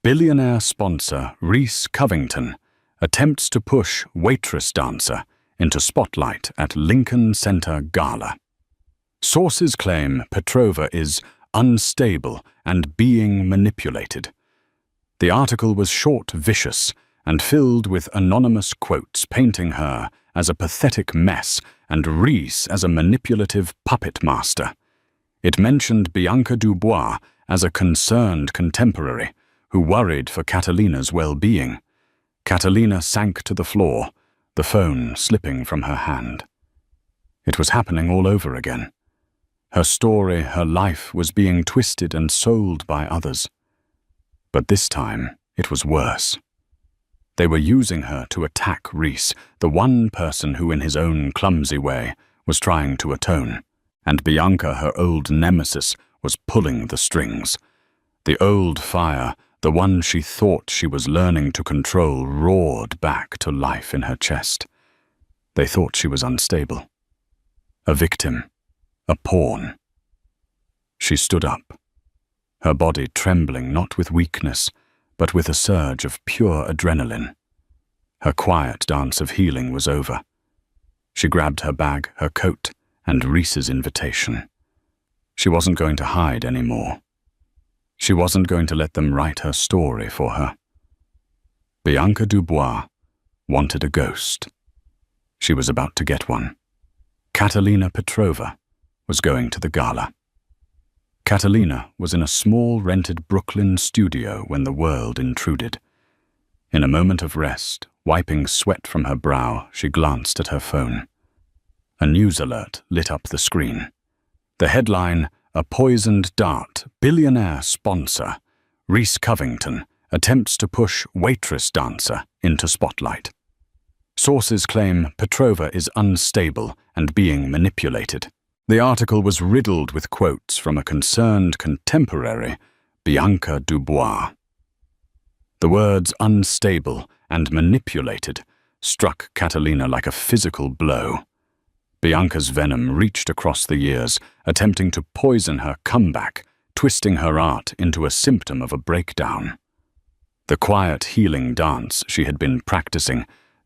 Billionaire sponsor Reese Covington attempts to push Waitress dancer into spotlight at Lincoln Center Gala. Sources claim Petrova is unstable and being manipulated. The article was short, vicious, and filled with anonymous quotes painting her as a pathetic mess and Rhys as a manipulative puppet master. It mentioned Bianca Dubois as a concerned contemporary who worried for Catalina's well-being. Catalina sank to the floor, the phone slipping from her hand. It was happening all over again. Her story, her life, was being twisted and sold by others. But this time, it was worse. They were using her to attack Rhys, the one person who in his own clumsy way was trying to atone. And Bianca, her old nemesis, was pulling the strings. The old fire, the one she thought she was learning to control, roared back to life in her chest. They thought she was unstable. A victim. A pawn. She stood up, her body trembling not with weakness, but with a surge of pure adrenaline. Her quiet dance of healing was over. She grabbed her bag, her coat, and Rhys's invitation. She wasn't going to hide anymore. She wasn't going to let them write her story for her. Bianca Dubois wanted a ghost. She was about to get one. Catalina Petrova was going to the gala. Catalina was in a small rented Brooklyn studio when the world intruded. In a moment of rest, wiping sweat from her brow, she glanced at her phone. A news alert lit up the screen. The headline, "A poisoned dart, billionaire sponsor. Rhys Covington attempts to push Waitress dancer into spotlight." Sources claim Petrova is unstable and being manipulated. The article was riddled with quotes from a concerned contemporary, Bianca Dubois. The words unstable and manipulated struck Catalina like a physical blow. Bianca's venom reached across the years, attempting to poison her comeback, twisting her art into a symptom of a breakdown. The quiet healing dance she had been practicing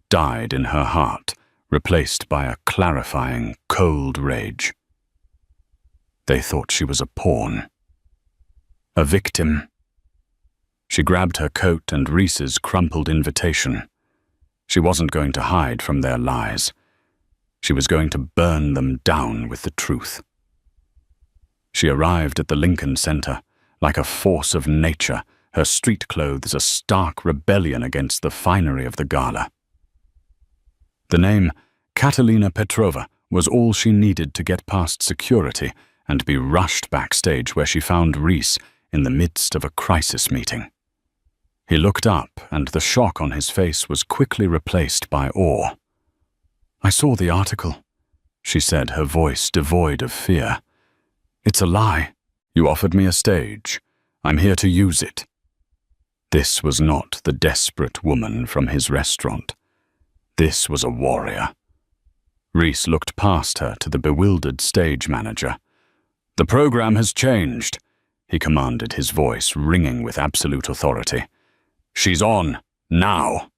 died in her heart, replaced by a clarifying, cold rage. They thought she was a pawn. A victim. She grabbed her coat and Rhys's crumpled invitation. She wasn't going to hide from their lies. She was going to burn them down with the truth. She arrived at the Lincoln Center like a force of nature, her street clothes a stark rebellion against the finery of the gala. The name Catalina Petrova was all she needed to get past security and be rushed backstage where she found Rhys in the midst of a crisis meeting. He looked up, and the shock on his face was quickly replaced by awe. "I saw the article," she said, her voice devoid of fear. "It's a lie. You offered me a stage. I'm here to use it." This was not the desperate woman from his restaurant. This was a warrior. Rhys looked past her to the bewildered stage manager. "The program has changed," he commanded, his voice ringing with absolute authority. "She's on, now."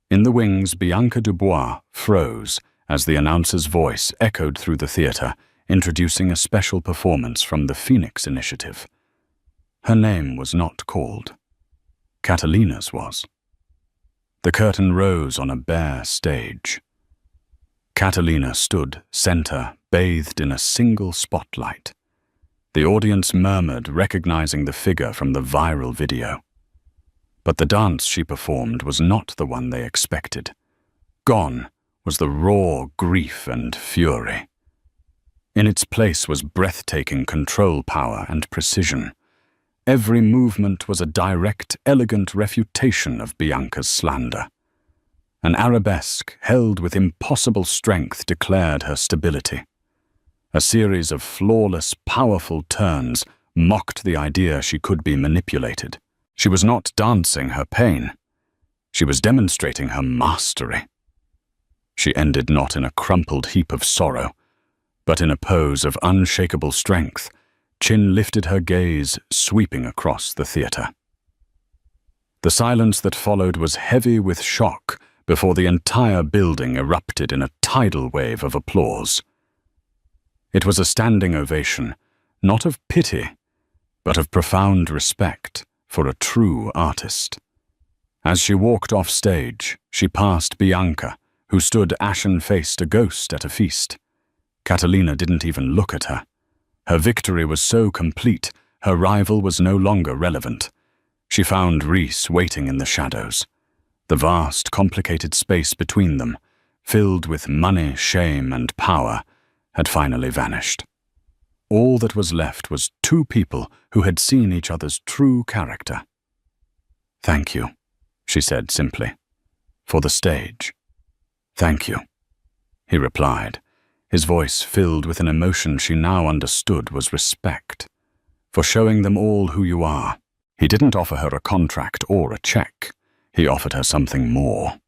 In the wings, Bianca Dubois froze as the announcer's voice echoed through the theater, introducing a special performance from the Phoenix Initiative. Her name was not called. Catalina's was. The curtain rose on a bare stage. Catalina stood, center, bathed in a single spotlight. The audience murmured, recognizing the figure from the viral video. But the dance she performed was not the one they expected. Gone was the raw grief and fury. In its place was breathtaking control power and precision. Every movement was a direct, elegant refutation of Bianca's slander. An arabesque held with impossible strength declared her stability. A series of flawless, powerful turns mocked the idea she could be manipulated. She was not dancing her pain. She was demonstrating her mastery. She ended not in a crumpled heap of sorrow, but in a pose of unshakable strength, chin lifted, her gaze sweeping across the theater. The silence that followed was heavy with shock before the entire building erupted in a tidal wave of applause. It was a standing ovation, not of pity, but of profound respect for a true artist. As she walked off stage, she passed Bianca, who stood ashen-faced, a ghost at a feast. Catalina didn't even look at her. Her victory was so complete, her rival was no longer relevant. She found Rhys waiting in the shadows. The vast, complicated space between them, filled with money, shame, and power, had finally vanished. All that was left was two people who had seen each other's true character. "Thank you," she said simply, "for the stage." "Thank you," he replied, his voice filled with an emotion she now understood was respect. "For showing them all who you are." He didn't offer her a contract or a check. He offered her something more.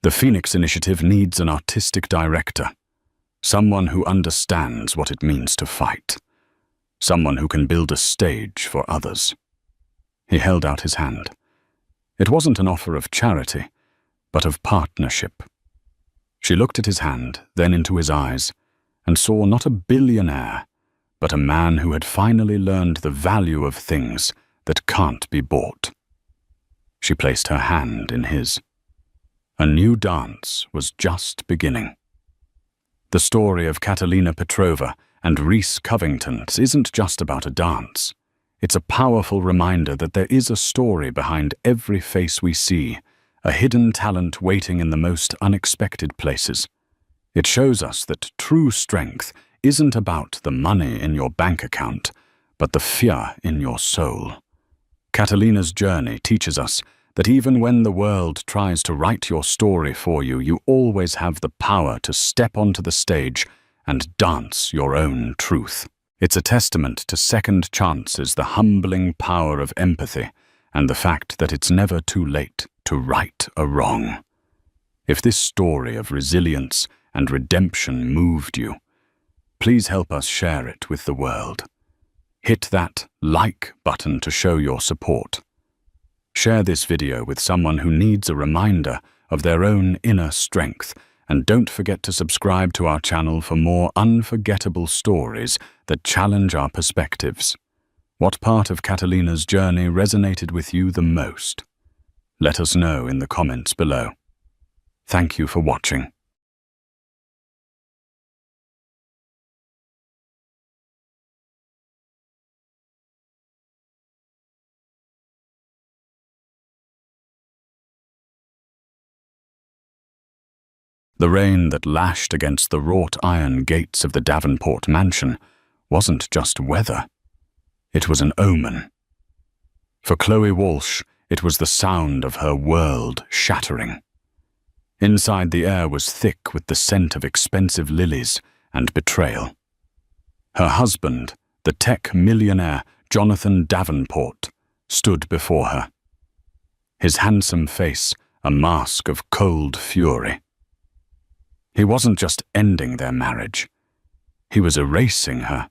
The Phoenix Initiative needs an artistic director, someone who understands what it means to fight, someone who can build a stage for others. He held out his hand. It wasn't an offer of charity, but of partnership. She looked at his hand, then into his eyes, and saw not a billionaire, but a man who had finally learned the value of things that can't be bought. She placed her hand in his. A new dance was just beginning. The story of Catalina Petrova and Rhys Covington isn't just about a dance. It's a powerful reminder that there is a story behind every face we see, a hidden talent waiting in the most unexpected places. It shows us that true strength isn't about the money in your bank account, but the fear in your soul. Catalina's journey teaches us that even when the world tries to write your story for you, you always have the power to step onto the stage and dance your own truth. It's a testament to second chances, the humbling power of empathy, and the fact that it's never too late to right a wrong. If this story of resilience and redemption moved you, please help us share it with the world. Hit that like button to show your support. Share this video with someone who needs a reminder of their own inner strength, and don't forget to subscribe to our channel for more unforgettable stories that challenge our perspectives. What part of Catalina's journey resonated with you the most? Let us know in the comments below. Thank you for watching. The rain that lashed against the wrought iron gates of the Davenport mansion wasn't just weather. It was an omen. For Chloe Walsh, it was the sound of her world shattering. Inside, the air was thick with the scent of expensive lilies and betrayal. Her husband, the tech millionaire Jonathan Davenport, stood before her. His handsome face a mask of cold fury. He wasn't just ending their marriage. He was erasing her.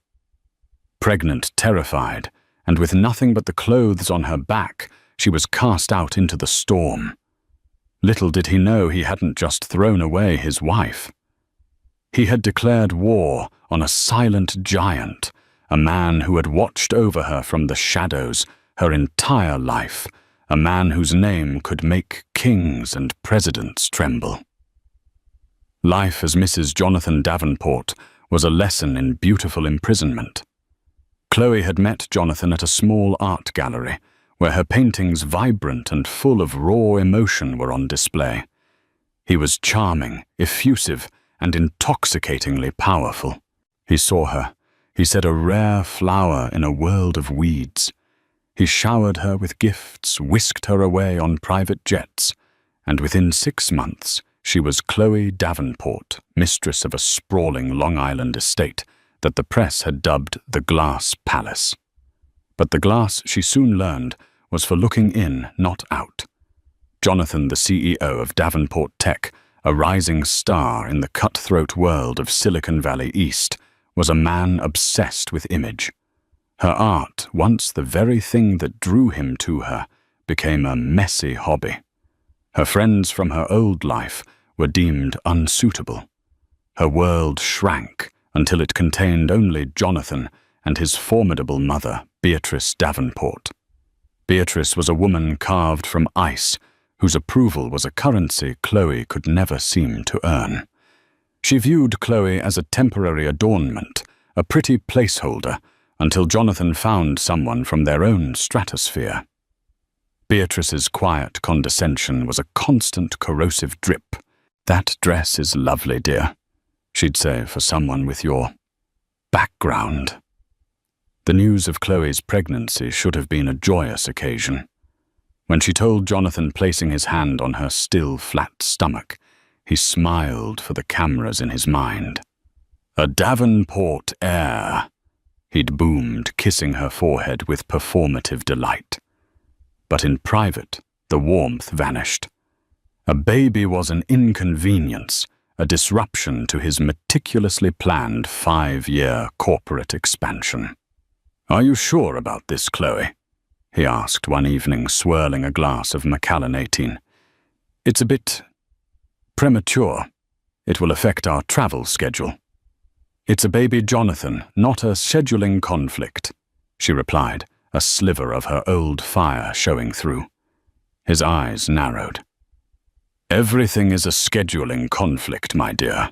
Pregnant, terrified, and with nothing but the clothes on her back, she was cast out into the storm. Little did he know he hadn't just thrown away his wife. He had declared war on a silent giant, a man who had watched over her from the shadows her entire life, a man whose name could make kings and presidents tremble. Life as Mrs. Jonathan Davenport was a lesson in beautiful imprisonment. Chloe had met Jonathan at a small art gallery, where her paintings, vibrant and full of raw emotion, were on display. He was charming, effusive, and intoxicatingly powerful. He saw her. He said, a rare flower in a world of weeds. He showered her with gifts, whisked her away on private jets, and within 6 months, she was Chloe Davenport, mistress of a sprawling Long Island estate that the press had dubbed the Glass Palace. But the glass, she soon learned, was for looking in, not out. Jonathan, the CEO of Davenport Tech, a rising star in the cutthroat world of Silicon Valley East, was a man obsessed with image. Her art, once the very thing that drew him to her, became a messy hobby. Her friends from her old life were deemed unsuitable. Her world shrank until it contained only Jonathan and his formidable mother, Beatrice Davenport. Beatrice was a woman carved from ice, whose approval was a currency Chloe could never seem to earn. She viewed Chloe as a temporary adornment, a pretty placeholder, until Jonathan found someone from their own stratosphere. Beatrice's quiet condescension was a constant corrosive drip. "That dress is lovely, dear," she'd say, "for someone with your background." The news of Chloe's pregnancy should have been a joyous occasion. When she told Jonathan, placing his hand on her still flat stomach, he smiled for the cameras in his mind. "A Davenport heir," he'd boomed, kissing her forehead with performative delight. But in private, the warmth vanished. A baby was an inconvenience, a disruption to his meticulously planned 5-year corporate expansion. "Are you sure about this, Chloe?" he asked one evening, swirling a glass of Macallan 18. "It's a bit premature. It will affect our travel schedule." "It's a baby, Jonathan, not a scheduling conflict," she replied, a sliver of her old fire showing through. His eyes narrowed. "Everything is a scheduling conflict, my dear.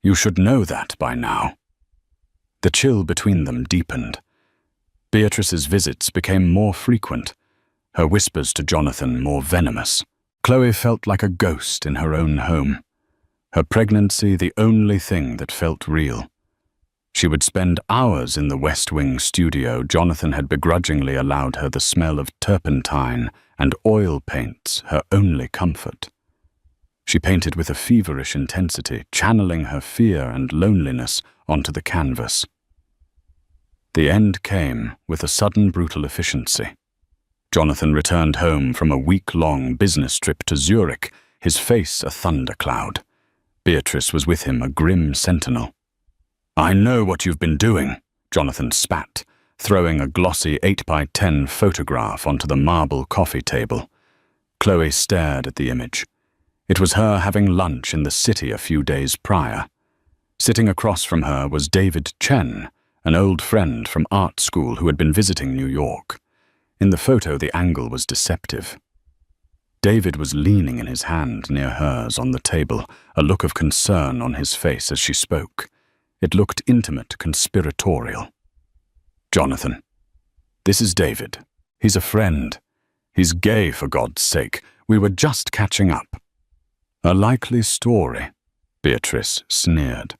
You should know that by now." The chill between them deepened. Beatrice's visits became more frequent, her whispers to Jonathan more venomous. Chloe felt like a ghost in her own home, her pregnancy the only thing that felt real. She would spend hours in the West Wing studio. Jonathan had begrudgingly allowed her the smell of turpentine and oil paints, her only comfort. She painted with a feverish intensity, channeling her fear and loneliness onto the canvas. The end came with a sudden brutal efficiency. Jonathan returned home from a week-long business trip to Zurich, his face a thundercloud. Beatrice was with him, a grim sentinel. "I know what you've been doing," Jonathan spat, throwing a glossy 8x10 photograph onto the marble coffee table. Chloe stared at the image. It was her having lunch in the city a few days prior. Sitting across from her was David Chen, an old friend from art school who had been visiting New York. In the photo, the angle was deceptive. David was leaning in his hand near hers on the table, a look of concern on his face as she spoke. It looked intimate, conspiratorial. "Jonathan, this is David. He's a friend. He's gay, for God's sake. We were just catching up." "A likely story," Beatrice sneered.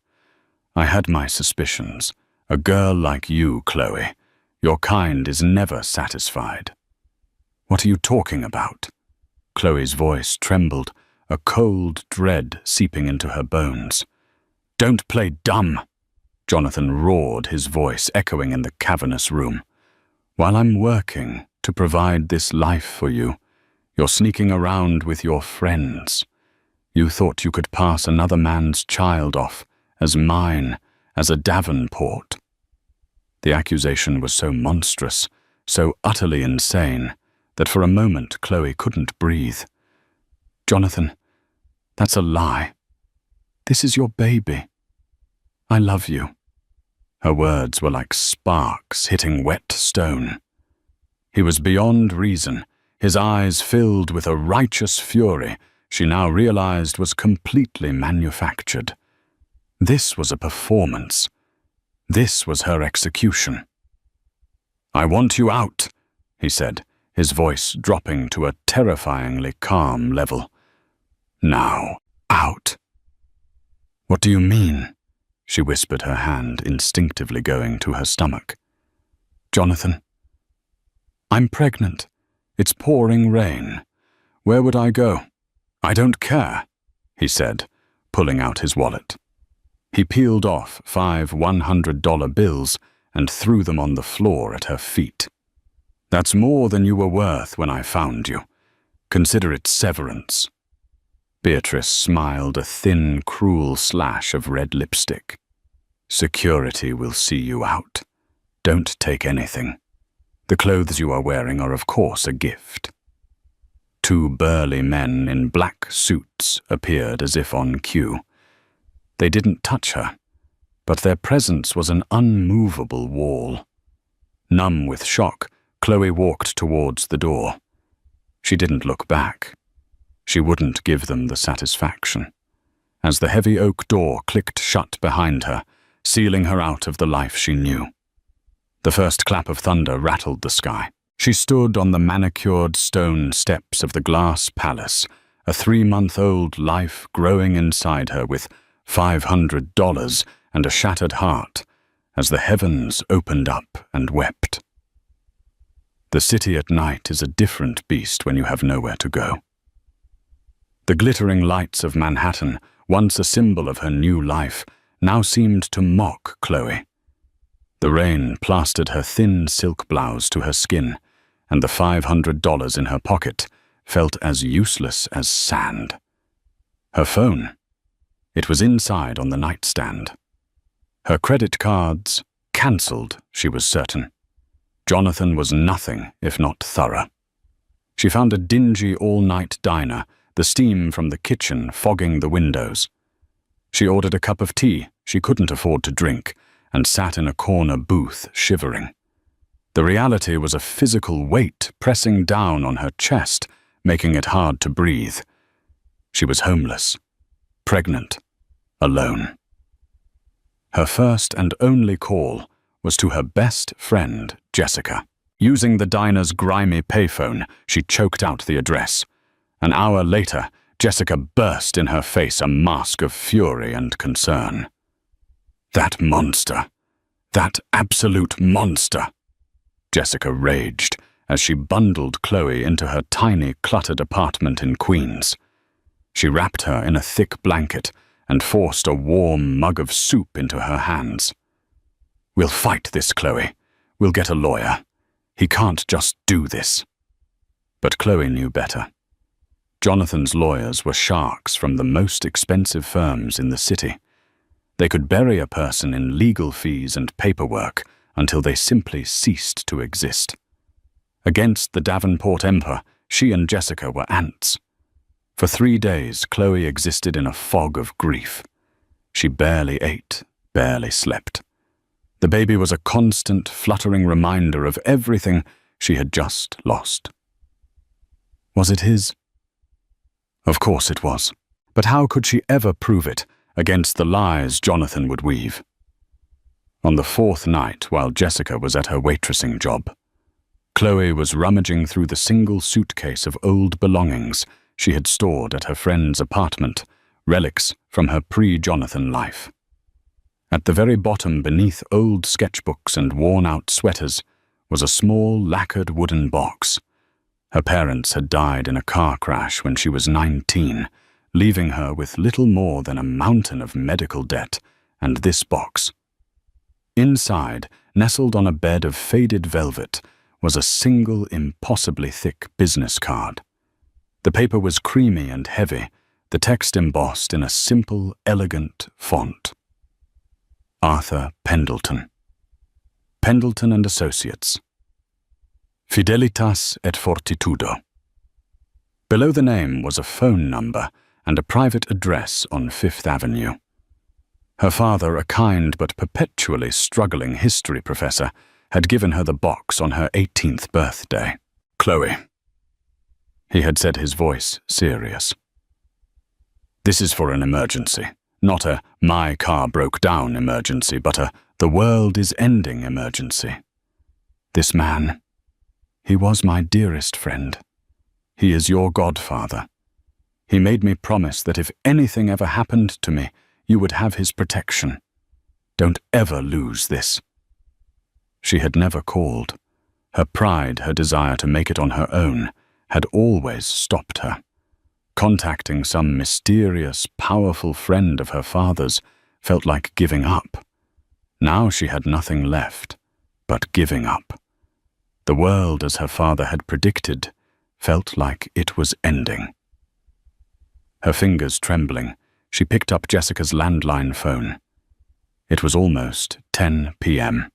"I had my suspicions. A girl like you, Chloe. Your kind is never satisfied." "What are you talking about?" Chloe's voice trembled, a cold dread seeping into her bones. "Don't play dumb," Jonathan roared, his voice echoing in the cavernous room. "While I'm working to provide this life for you, you're sneaking around with your friends. You thought you could pass another man's child off as mine, as a Davenport." The accusation was so monstrous, so utterly insane, that for a moment Chloe couldn't breathe. "Jonathan, that's a lie. This is your baby. I love you." Her words were like sparks hitting wet stone. He was beyond reason, his eyes filled with a righteous fury she now realized was completely manufactured. This was a performance. This was her execution. "I want you out," he said, his voice dropping to a terrifyingly calm level. "Now, out." "What do you mean?" She whispered, her hand instinctively going to her stomach. "Jonathan, I'm pregnant. It's pouring rain. Where would I go?" "I don't care," he said, pulling out his wallet. He peeled off 5 $100 bills and threw them on the floor at her feet. "That's more than you were worth when I found you. Consider it severance." Beatrice smiled, a thin, cruel slash of red lipstick. "Security will see you out. Don't take anything. The clothes you are wearing are of course a gift." 2 burly men in black suits appeared as if on cue. They didn't touch her, but their presence was an unmovable wall. Numb with shock, Chloe walked towards the door. She didn't look back. she wouldn't give them the satisfaction. As the heavy oak door clicked shut behind her, sealing her out of the life she knew. The first clap of thunder rattled the sky. She stood on the manicured stone steps of the glass palace, a 3-month-old life growing inside her with $500 and a shattered heart, as the heavens opened up and wept. The city at night is a different beast when you have nowhere to go. The glittering lights of Manhattan, once a symbol of her new life, now seemed to mock Chloe. The rain plastered her thin silk blouse to her skin, and the $500 in her pocket felt as useless as sand. Her phone, it was inside on the nightstand. Her credit cards, cancelled, she was certain. Jonathan was nothing if not thorough. She found a dingy all-night diner, the steam from the kitchen fogging the windows. She ordered a cup of tea she couldn't afford to drink and sat in a corner booth shivering. The reality was a physical weight pressing down on her chest, making it hard to breathe. She was homeless, pregnant, alone. Her first and only call was to her best friend, Jessica. Using the diner's grimy payphone, she choked out the address. An hour later, Jessica burst in her face a mask of fury and concern. That monster. That absolute monster. Jessica raged as she bundled Chloe into her tiny, cluttered apartment in Queens. She wrapped her in a thick blanket and forced a warm mug of soup into her hands. "We'll fight this, Chloe. We'll get a lawyer. He can't just do this." But Chloe knew better. Jonathan's lawyers were sharks from the most expensive firms in the city. They could bury a person in legal fees and paperwork until they simply ceased to exist. Against the Davenport Emperor, she and Jessica were ants. For 3 days, Chloe existed in a fog of grief. She barely ate, barely slept. The baby was a constant, fluttering reminder of everything she had just lost. Was it his? Of course it was. But how could she ever prove it against the lies Jonathan would weave? On the 4th night, while Jessica was at her waitressing job, Chloe was rummaging through the single suitcase of old belongings she had stored at her friend's apartment, relics from her pre-Jonathan life. At the very bottom, beneath old sketchbooks and worn-out sweaters, was a small lacquered wooden box. Her parents had died in a car crash when she was 19, leaving her with little more than a mountain of medical debt and this box. Inside, nestled on a bed of faded velvet, was a single, impossibly thick business card. The paper was creamy and heavy, the text embossed in a simple, elegant font. Arthur Pendleton. Pendleton and Associates. Fidelitas et fortitudo. Below the name was a phone number and a private address on 5th Avenue. Her father, a kind but perpetually struggling history professor, had given her the box on her 18th birthday. "Chloe," he had said, his voice serious. "This is for an emergency. Not a my car broke down emergency, but a the world is ending emergency. This man, he was my dearest friend. He is your godfather. He made me promise that if anything ever happened to me, you would have his protection. Don't ever lose this." She had never called. Her pride, her desire to make it on her own, had always stopped her. Contacting some mysterious, powerful friend of her father's felt like giving up. Now she had nothing left but giving up. The world, as her father had predicted, felt like it was ending. Her fingers trembling, she picked up Jessica's landline phone. It was almost 10 p.m.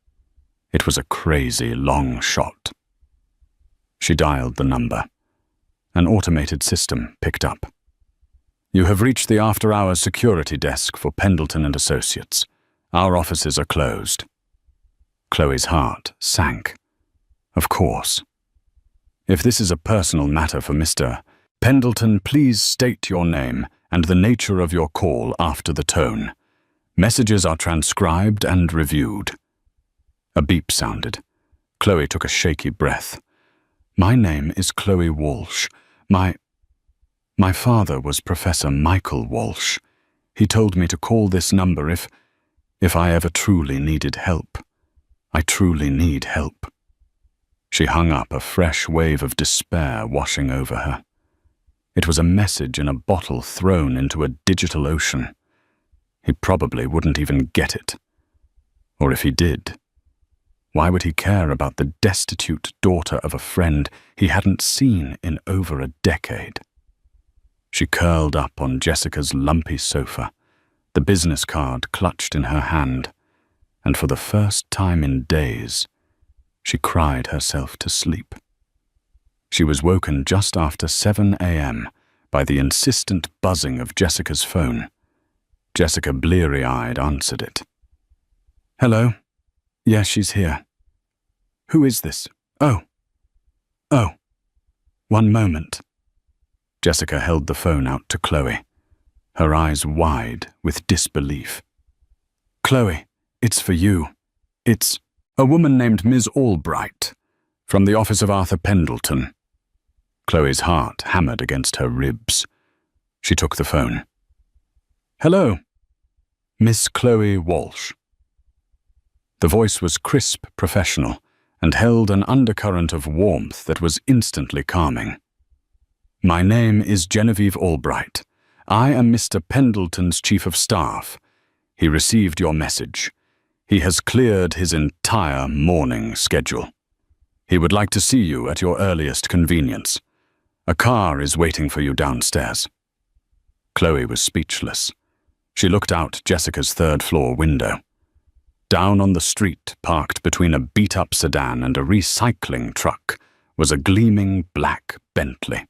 It was a crazy long shot. She dialed the number. An automated system picked up. "You have reached the after-hours security desk for Pendleton and Associates. Our offices are closed." Chloe's heart sank. Of course. If this is a personal matter for Mr. Pendleton, please state your name and the nature of your call after the tone. Messages are transcribed and reviewed. A beep sounded. Chloe took a shaky breath. My name is Chloe Walsh. My father was Professor Michael Walsh. He told me to call this number if I ever truly needed help. I truly need help. She hung up, a fresh wave of despair washing over her. It was a message in a bottle thrown into a digital ocean. He probably wouldn't even get it. Or if he did, why would he care about the destitute daughter of a friend he hadn't seen in over a decade? She curled up on Jessica's lumpy sofa, the business card clutched in her hand, and for the first time in days, she cried herself to sleep. She was woken just after 7 a.m. by the insistent buzzing of Jessica's phone. Jessica, bleary-eyed, answered it. Hello? Yes, she's here. Who is this? Oh. 1 moment. Jessica held the phone out to Chloe, her eyes wide with disbelief. Chloe, it's for you. It's a woman named Ms. Albright, from the office of Arthur Pendleton. Chloe's heart hammered against her ribs. She took the phone. Hello, Miss Chloe Walsh. The voice was crisp, professional, and held an undercurrent of warmth that was instantly calming. My name is Genevieve Albright. I am Mr. Pendleton's chief of staff. He received your message. He has cleared his entire morning schedule. He would like to see you at your earliest convenience. A car is waiting for you downstairs. Chloe was speechless. She looked out Jessica's third-floor window. Down on the street, parked between a beat-up sedan and a recycling truck, was a gleaming black Bentley.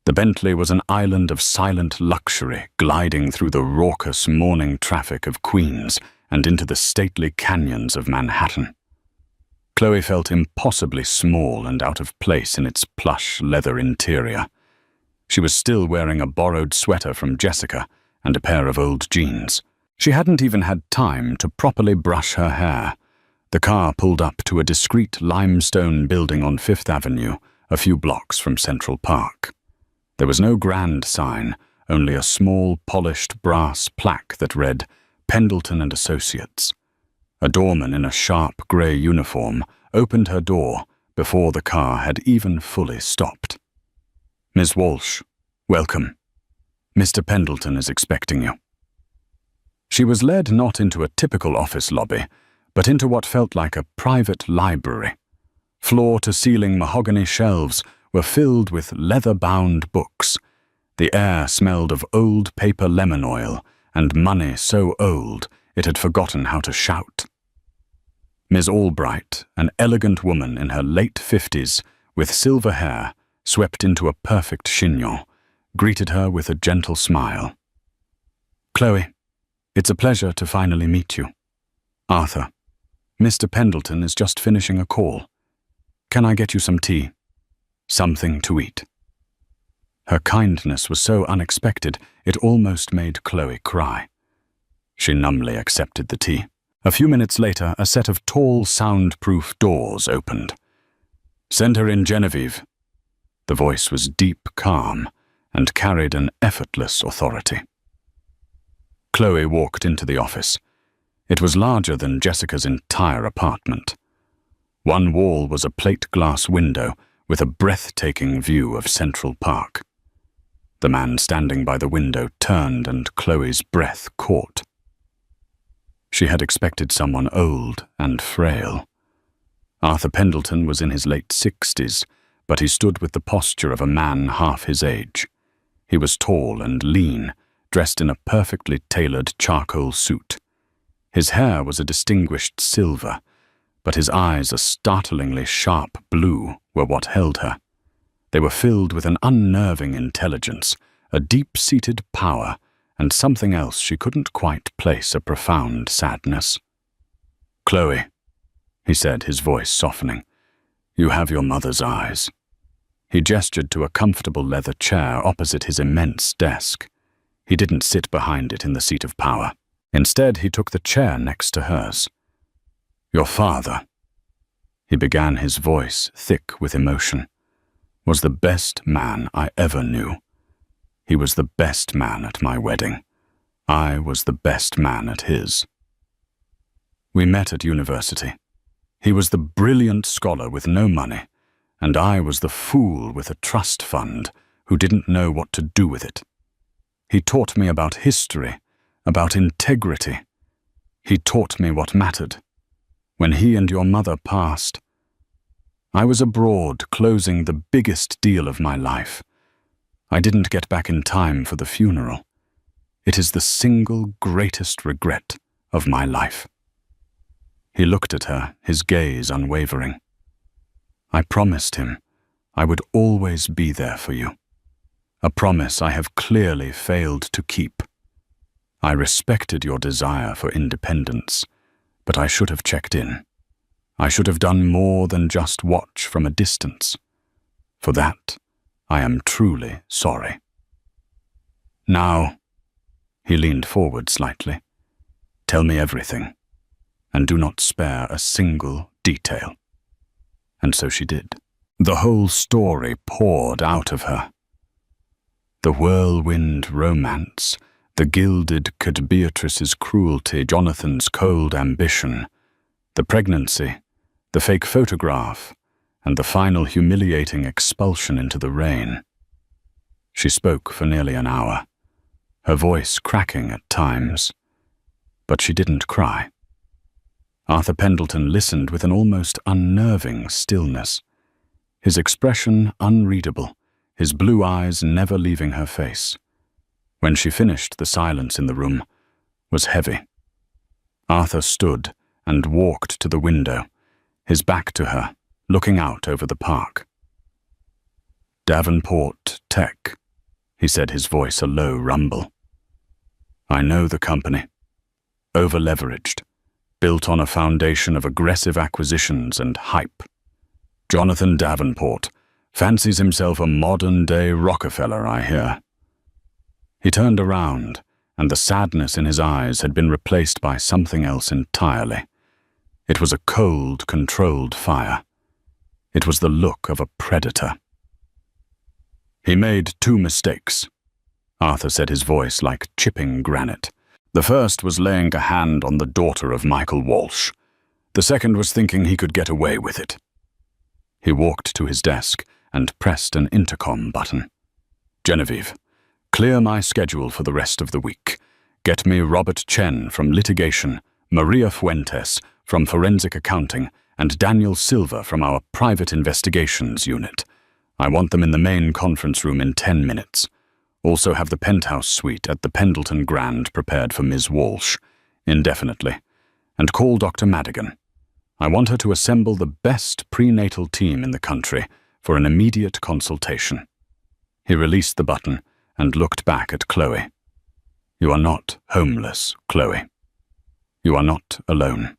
The Bentley was an island of silent luxury gliding through the raucous morning traffic of Queens and into the stately canyons of Manhattan. Chloe felt impossibly small and out of place in its plush leather interior. She was still wearing a borrowed sweater from Jessica and a pair of old jeans. She hadn't even had time to properly brush her hair. The car pulled up to a discreet limestone building on Fifth Avenue, a few blocks from Central Park. There was no grand sign, only a small, polished brass plaque that read, Pendleton and Associates. A doorman in a sharp grey uniform opened her door before the car had even fully stopped. Ms. Walsh, welcome. Mr. Pendleton is expecting you. She was led not into a typical office lobby, but into what felt like a private library. Floor-to-ceiling mahogany shelves were filled with leather-bound books. The air smelled of old paper lemon oil and money so old it had forgotten how to shout. Ms. Albright, an elegant woman in her late 50s, with silver hair swept into a perfect chignon, greeted her with a gentle smile. Chloe, it's a pleasure to finally meet you. Arthur, Mr. Pendleton is just finishing a call. Can I get you some tea? Something to eat. Her kindness was so unexpected, it almost made Chloe cry. She numbly accepted the tea. A few minutes later, a set of tall, soundproof doors opened. Send her in, Genevieve. The voice was deep calm and carried an effortless authority. Chloe walked into the office. It was larger than Jessica's entire apartment. One wall was a plate glass window with a breathtaking view of Central Park. The man standing by the window turned and Chloe's breath caught. She had expected someone old and frail. Arthur Pendleton was in his late 60s, but he stood with the posture of a man half his age. He was tall and lean, dressed in a perfectly tailored charcoal suit. His hair was a distinguished silver, but his eyes, a startlingly sharp blue, were what held her. They were filled with an unnerving intelligence, a deep-seated power, and something else she couldn't quite place, a profound sadness. Chloe, he said, his voice softening, you have your mother's eyes. He gestured to a comfortable leather chair opposite his immense desk. He didn't sit behind it in the seat of power. Instead, he took the chair next to hers. "Your father," he began, his voice thick with emotion, "was the best man I ever knew. He was the best man at my wedding. I was the best man at his. We met at university. He was the brilliant scholar with no money, and I was the fool with a trust fund who didn't know what to do with it. He taught me about history, about integrity. He taught me what mattered. When he and your mother passed, I was abroad closing the biggest deal of my life. I didn't get back in time for the funeral. It is the single greatest regret of my life." He looked at her, his gaze unwavering. "I promised him I would always be there for you. A promise I have clearly failed to keep. I respected your desire for independence, but I should have checked in. I should have done more than just watch from a distance. For that, I am truly sorry. Now," he leaned forward slightly, "tell me everything, and do not spare a single detail." And so she did. The whole story poured out of her. The whirlwind romance, the gilded Beatrice's cruelty, Jonathan's cold ambition, the pregnancy, the fake photograph, and the final humiliating expulsion into the rain. She spoke for nearly an hour, her voice cracking at times, but she didn't cry. Arthur Pendleton listened with an almost unnerving stillness, his expression unreadable, his blue eyes never leaving her face. When she finished, the silence in the room was heavy. Arthur stood and walked to the window, his back to her, looking out over the park. "Davenport Tech," he said, his voice a low rumble. "I know the company. Over-leveraged, built on a foundation of aggressive acquisitions and hype. Jonathan Davenport fancies himself a modern-day Rockefeller, I hear." He turned around, and the sadness in his eyes had been replaced by something else entirely. It was a cold, controlled fire. It was the look of a predator. "He made 2 mistakes," Arthur said, his voice like chipping granite. "The first was laying a hand on the daughter of Michael Walsh. The second was thinking he could get away with it." He walked to his desk and pressed an intercom button. "Genevieve, clear my schedule for the rest of the week. Get me Robert Chen from litigation, Maria Fuentes from forensic accounting, and Daniel Silva from our private investigations unit. I want them in the main conference room in 10 minutes. Also have the penthouse suite at the Pendleton Grand prepared for Ms. Walsh, indefinitely. And call Dr. Madigan. I want her to assemble the best prenatal team in the country for an immediate consultation." He released the button and looked back at Chloe. "You are not homeless, Chloe. You are not alone.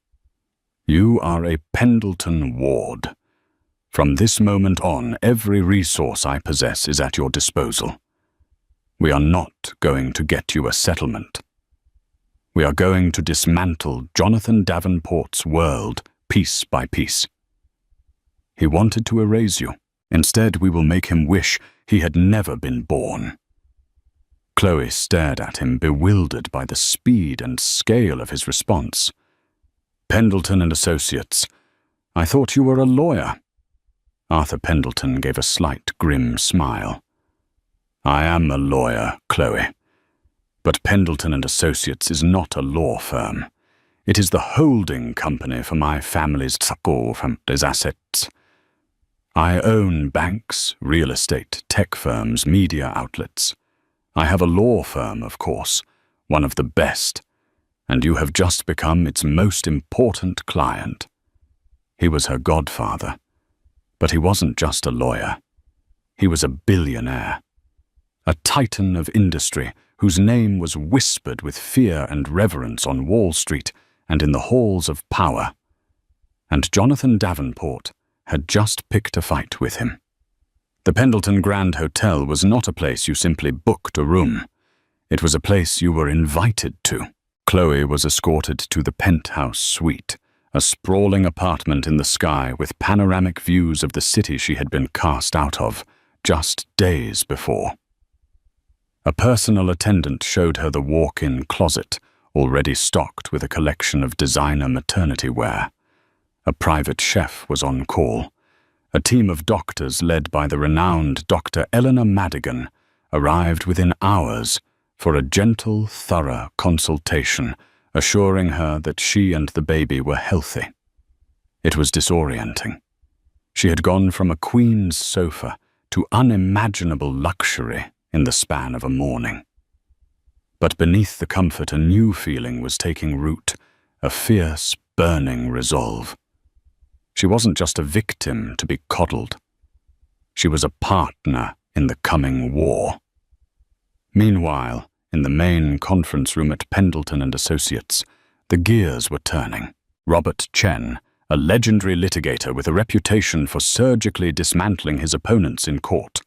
You are a Pendleton ward. From this moment on, every resource I possess is at your disposal. We are not going to get you a settlement. We are going to dismantle Jonathan Davenport's world piece by piece. He wanted to erase you. Instead, we will make him wish he had never been born." Chloe stared at him, bewildered by the speed and scale of his response. "Pendleton and Associates, I thought you were a lawyer." Arthur Pendleton gave a slight grim smile. "I am a lawyer, Chloe. But Pendleton and Associates is not a law firm. It is the holding company for my family's assets. I own banks, real estate, tech firms, media outlets. I have a law firm, of course, one of the best, and you have just become its most important client." He was her godfather, but he wasn't just a lawyer. He was a billionaire, a titan of industry whose name was whispered with fear and reverence on Wall Street and in the halls of power. And Jonathan Davenport had just picked a fight with him. The Pendleton Grand Hotel was not a place you simply booked a room. It was a place you were invited to. Chloe was escorted to the penthouse suite, a sprawling apartment in the sky with panoramic views of the city she had been cast out of just days before. A personal attendant showed her the walk-in closet, already stocked with a collection of designer maternity wear. A private chef was on call. A team of doctors led by the renowned Dr. Eleanor Madigan arrived within hours for a gentle, thorough consultation, assuring her that she and the baby were healthy. It was disorienting. She had gone from a queen's sofa to unimaginable luxury in the span of a morning. But beneath the comfort, a new feeling was taking root, a fierce, burning resolve. She wasn't just a victim to be coddled. She was a partner in the coming war. Meanwhile, in the main conference room at Pendleton and Associates, the gears were turning. Robert Chen, a legendary litigator with a reputation for surgically dismantling his opponents in court.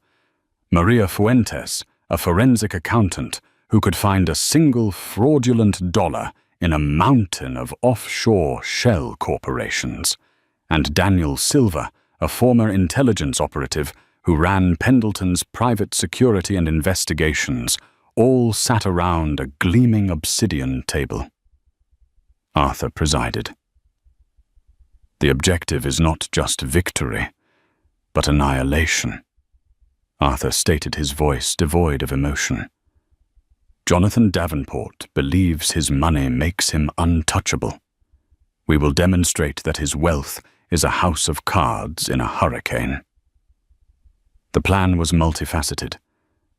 Maria Fuentes, a forensic accountant who could find a single fraudulent dollar in a mountain of offshore shell corporations. And Daniel Silva, a former intelligence operative who ran Pendleton's private security and investigations, all sat around a gleaming obsidian table. Arthur presided. The objective is not just victory, but annihilation. Arthur stated, his voice devoid of emotion. Jonathan Davenport believes his money makes him untouchable. We will demonstrate that his wealth is a house of cards in a hurricane. The plan was multifaceted.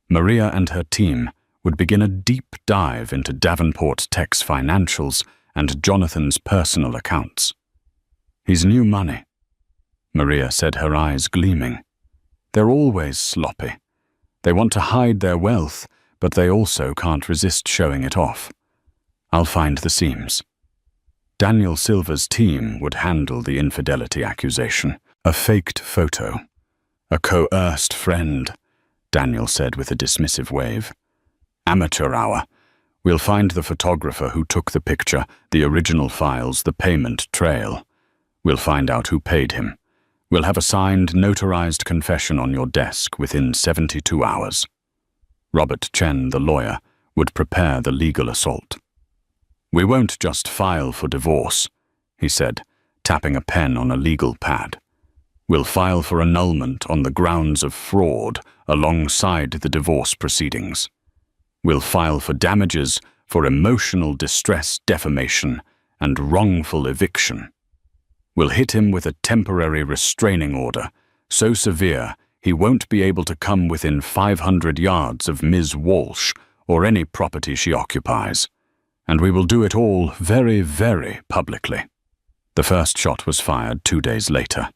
Maria and her team would begin a deep dive into Davenport Tech's financials and Jonathan's personal accounts. His new money, Maria said, her eyes gleaming. They're always sloppy. They want to hide their wealth, but they also can't resist showing it off. I'll find the seams. Daniel Silva's team would handle the infidelity accusation. A faked photo. A coerced friend, Daniel said with a dismissive wave. Amateur hour. We'll find the photographer who took the picture, the original files, the payment trail. We'll find out who paid him. We'll have a signed, notarized confession on your desk within 72 hours. Robert Chen, the lawyer, would prepare the legal assault. We won't just file for divorce, he said, tapping a pen on a legal pad. We'll file for annulment on the grounds of fraud alongside the divorce proceedings. We'll file for damages for emotional distress defamation and wrongful eviction. We'll hit him with a temporary restraining order, so severe he won't be able to come within 500 yards of Ms. Walsh or any property she occupies. And we will do it all very, very publicly. The first shot was fired 2 days later.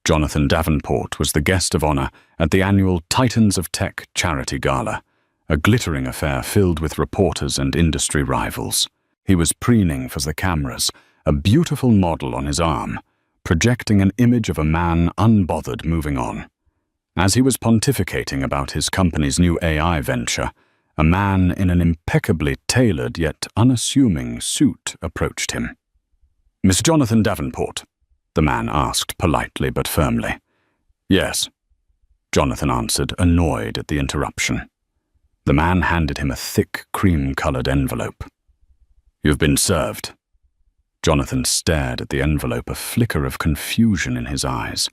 Jonathan Davenport was the guest of honor at the annual Titans of Tech charity gala, a glittering affair filled with reporters and industry rivals. He was preening for the cameras, a beautiful model on his arm, projecting an image of a man unbothered moving on. As he was pontificating about his company's new AI venture, a man in an impeccably tailored yet unassuming suit approached him. "Miss Jonathan Davenport?" the man asked politely but firmly. "Yes," Jonathan answered, annoyed at the interruption. The man handed him a thick, cream-colored envelope. "You've been served." Jonathan stared at the envelope, a flicker of confusion in his eyes.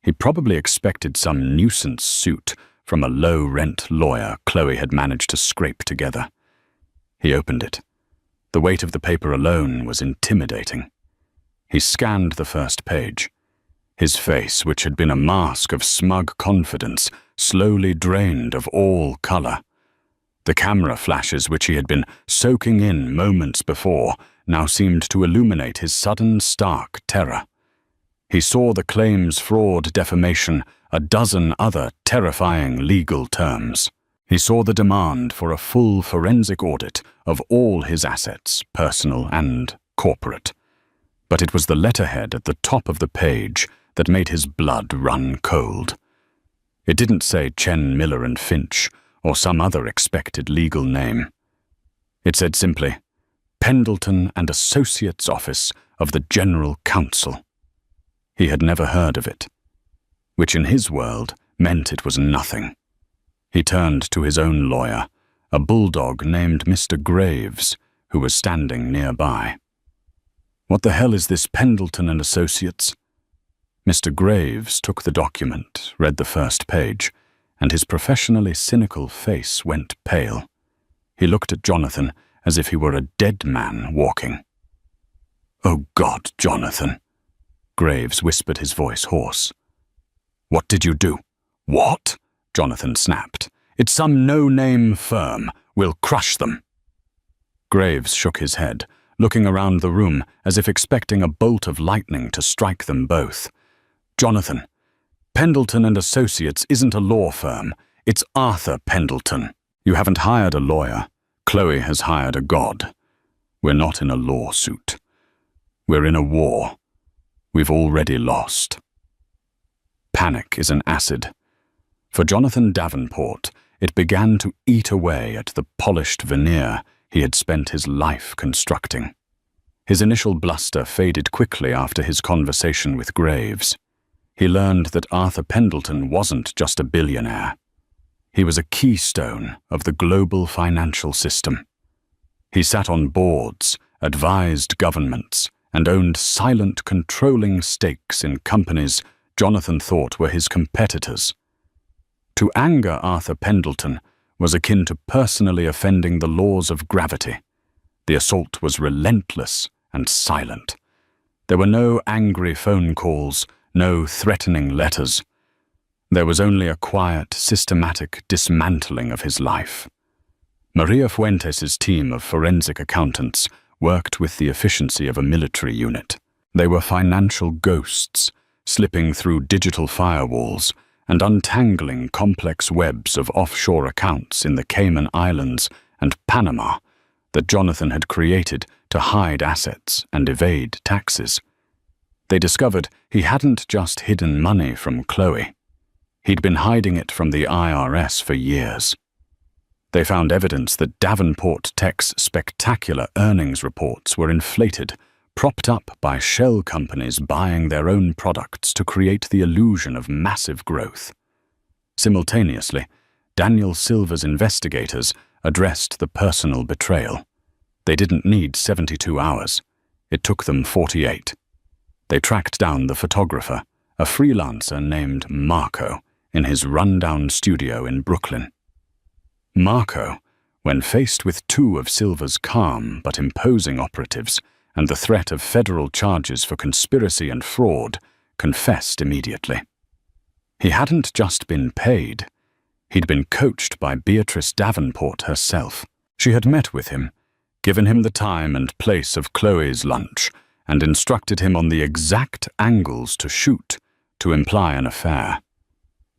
He probably expected some nuisance suit from a low-rent lawyer Chloe had managed to scrape together. He opened it. The weight of the paper alone was intimidating. He scanned the first page. His face, which had been a mask of smug confidence, slowly drained of all color. The camera flashes which he had been soaking in moments before now seemed to illuminate his sudden, stark terror. He saw the claims, fraud, defamation, a dozen other terrifying legal terms. He saw the demand for a full forensic audit of all his assets, personal and corporate. But it was the letterhead at the top of the page that made his blood run cold. It didn't say Chen, Miller and Finch, or some other expected legal name. It said simply, Pendleton and Associates Office of the General Counsel. He had never heard of it, which in his world meant it was nothing. He turned to his own lawyer, a bulldog named Mr. Graves, who was standing nearby. What the hell is this Pendleton and Associates? Mr. Graves took the document, read the first page, and his professionally cynical face went pale. He looked at Jonathan as if he were a dead man walking. "Oh God, Jonathan," Graves whispered, his voice hoarse. "What did you do?" "What?" Jonathan snapped. "It's some no-name firm. We'll crush them." Graves shook his head, looking around the room as if expecting a bolt of lightning to strike them both. "Jonathan, Pendleton and Associates isn't a law firm. It's Arthur Pendleton. You haven't hired a lawyer. Chloe has hired a god. We're not in a lawsuit. We're in a war. We've already lost." Panic is an acid. For Jonathan Davenport, it began to eat away at the polished veneer he had spent his life constructing. His initial bluster faded quickly after his conversation with Graves. He learned that Arthur Pendleton wasn't just a billionaire. He was a keystone of the global financial system. He sat on boards, advised governments, and owned silent, controlling stakes in companies Jonathan thought were his competitors. To anger Arthur Pendleton was akin to personally offending the laws of gravity. The assault was relentless and silent. There were no angry phone calls, no threatening letters. There was only a quiet, systematic dismantling of his life. Maria Fuentes' team of forensic accountants worked with the efficiency of a military unit. They were financial ghosts, slipping through digital firewalls and untangling complex webs of offshore accounts in the Cayman Islands and Panama that Jonathan had created to hide assets and evade taxes. They discovered he hadn't just hidden money from Chloe. He'd been hiding it from the IRS for years. They found evidence that Davenport Tech's spectacular earnings reports were inflated, propped up by shell companies buying their own products to create the illusion of massive growth. Simultaneously, Daniel Silver's investigators addressed the personal betrayal. They didn't need 72 hours. It took them 48. They tracked down the photographer, a freelancer named Marco, in his rundown studio in Brooklyn. Marco, when faced with two of Silver's calm but imposing operatives and the threat of federal charges for conspiracy and fraud, confessed immediately. He hadn't just been paid. He'd been coached by Beatrice Davenport herself. She had met with him, given him the time and place of Chloe's lunch, and instructed him on the exact angles to shoot to imply an affair.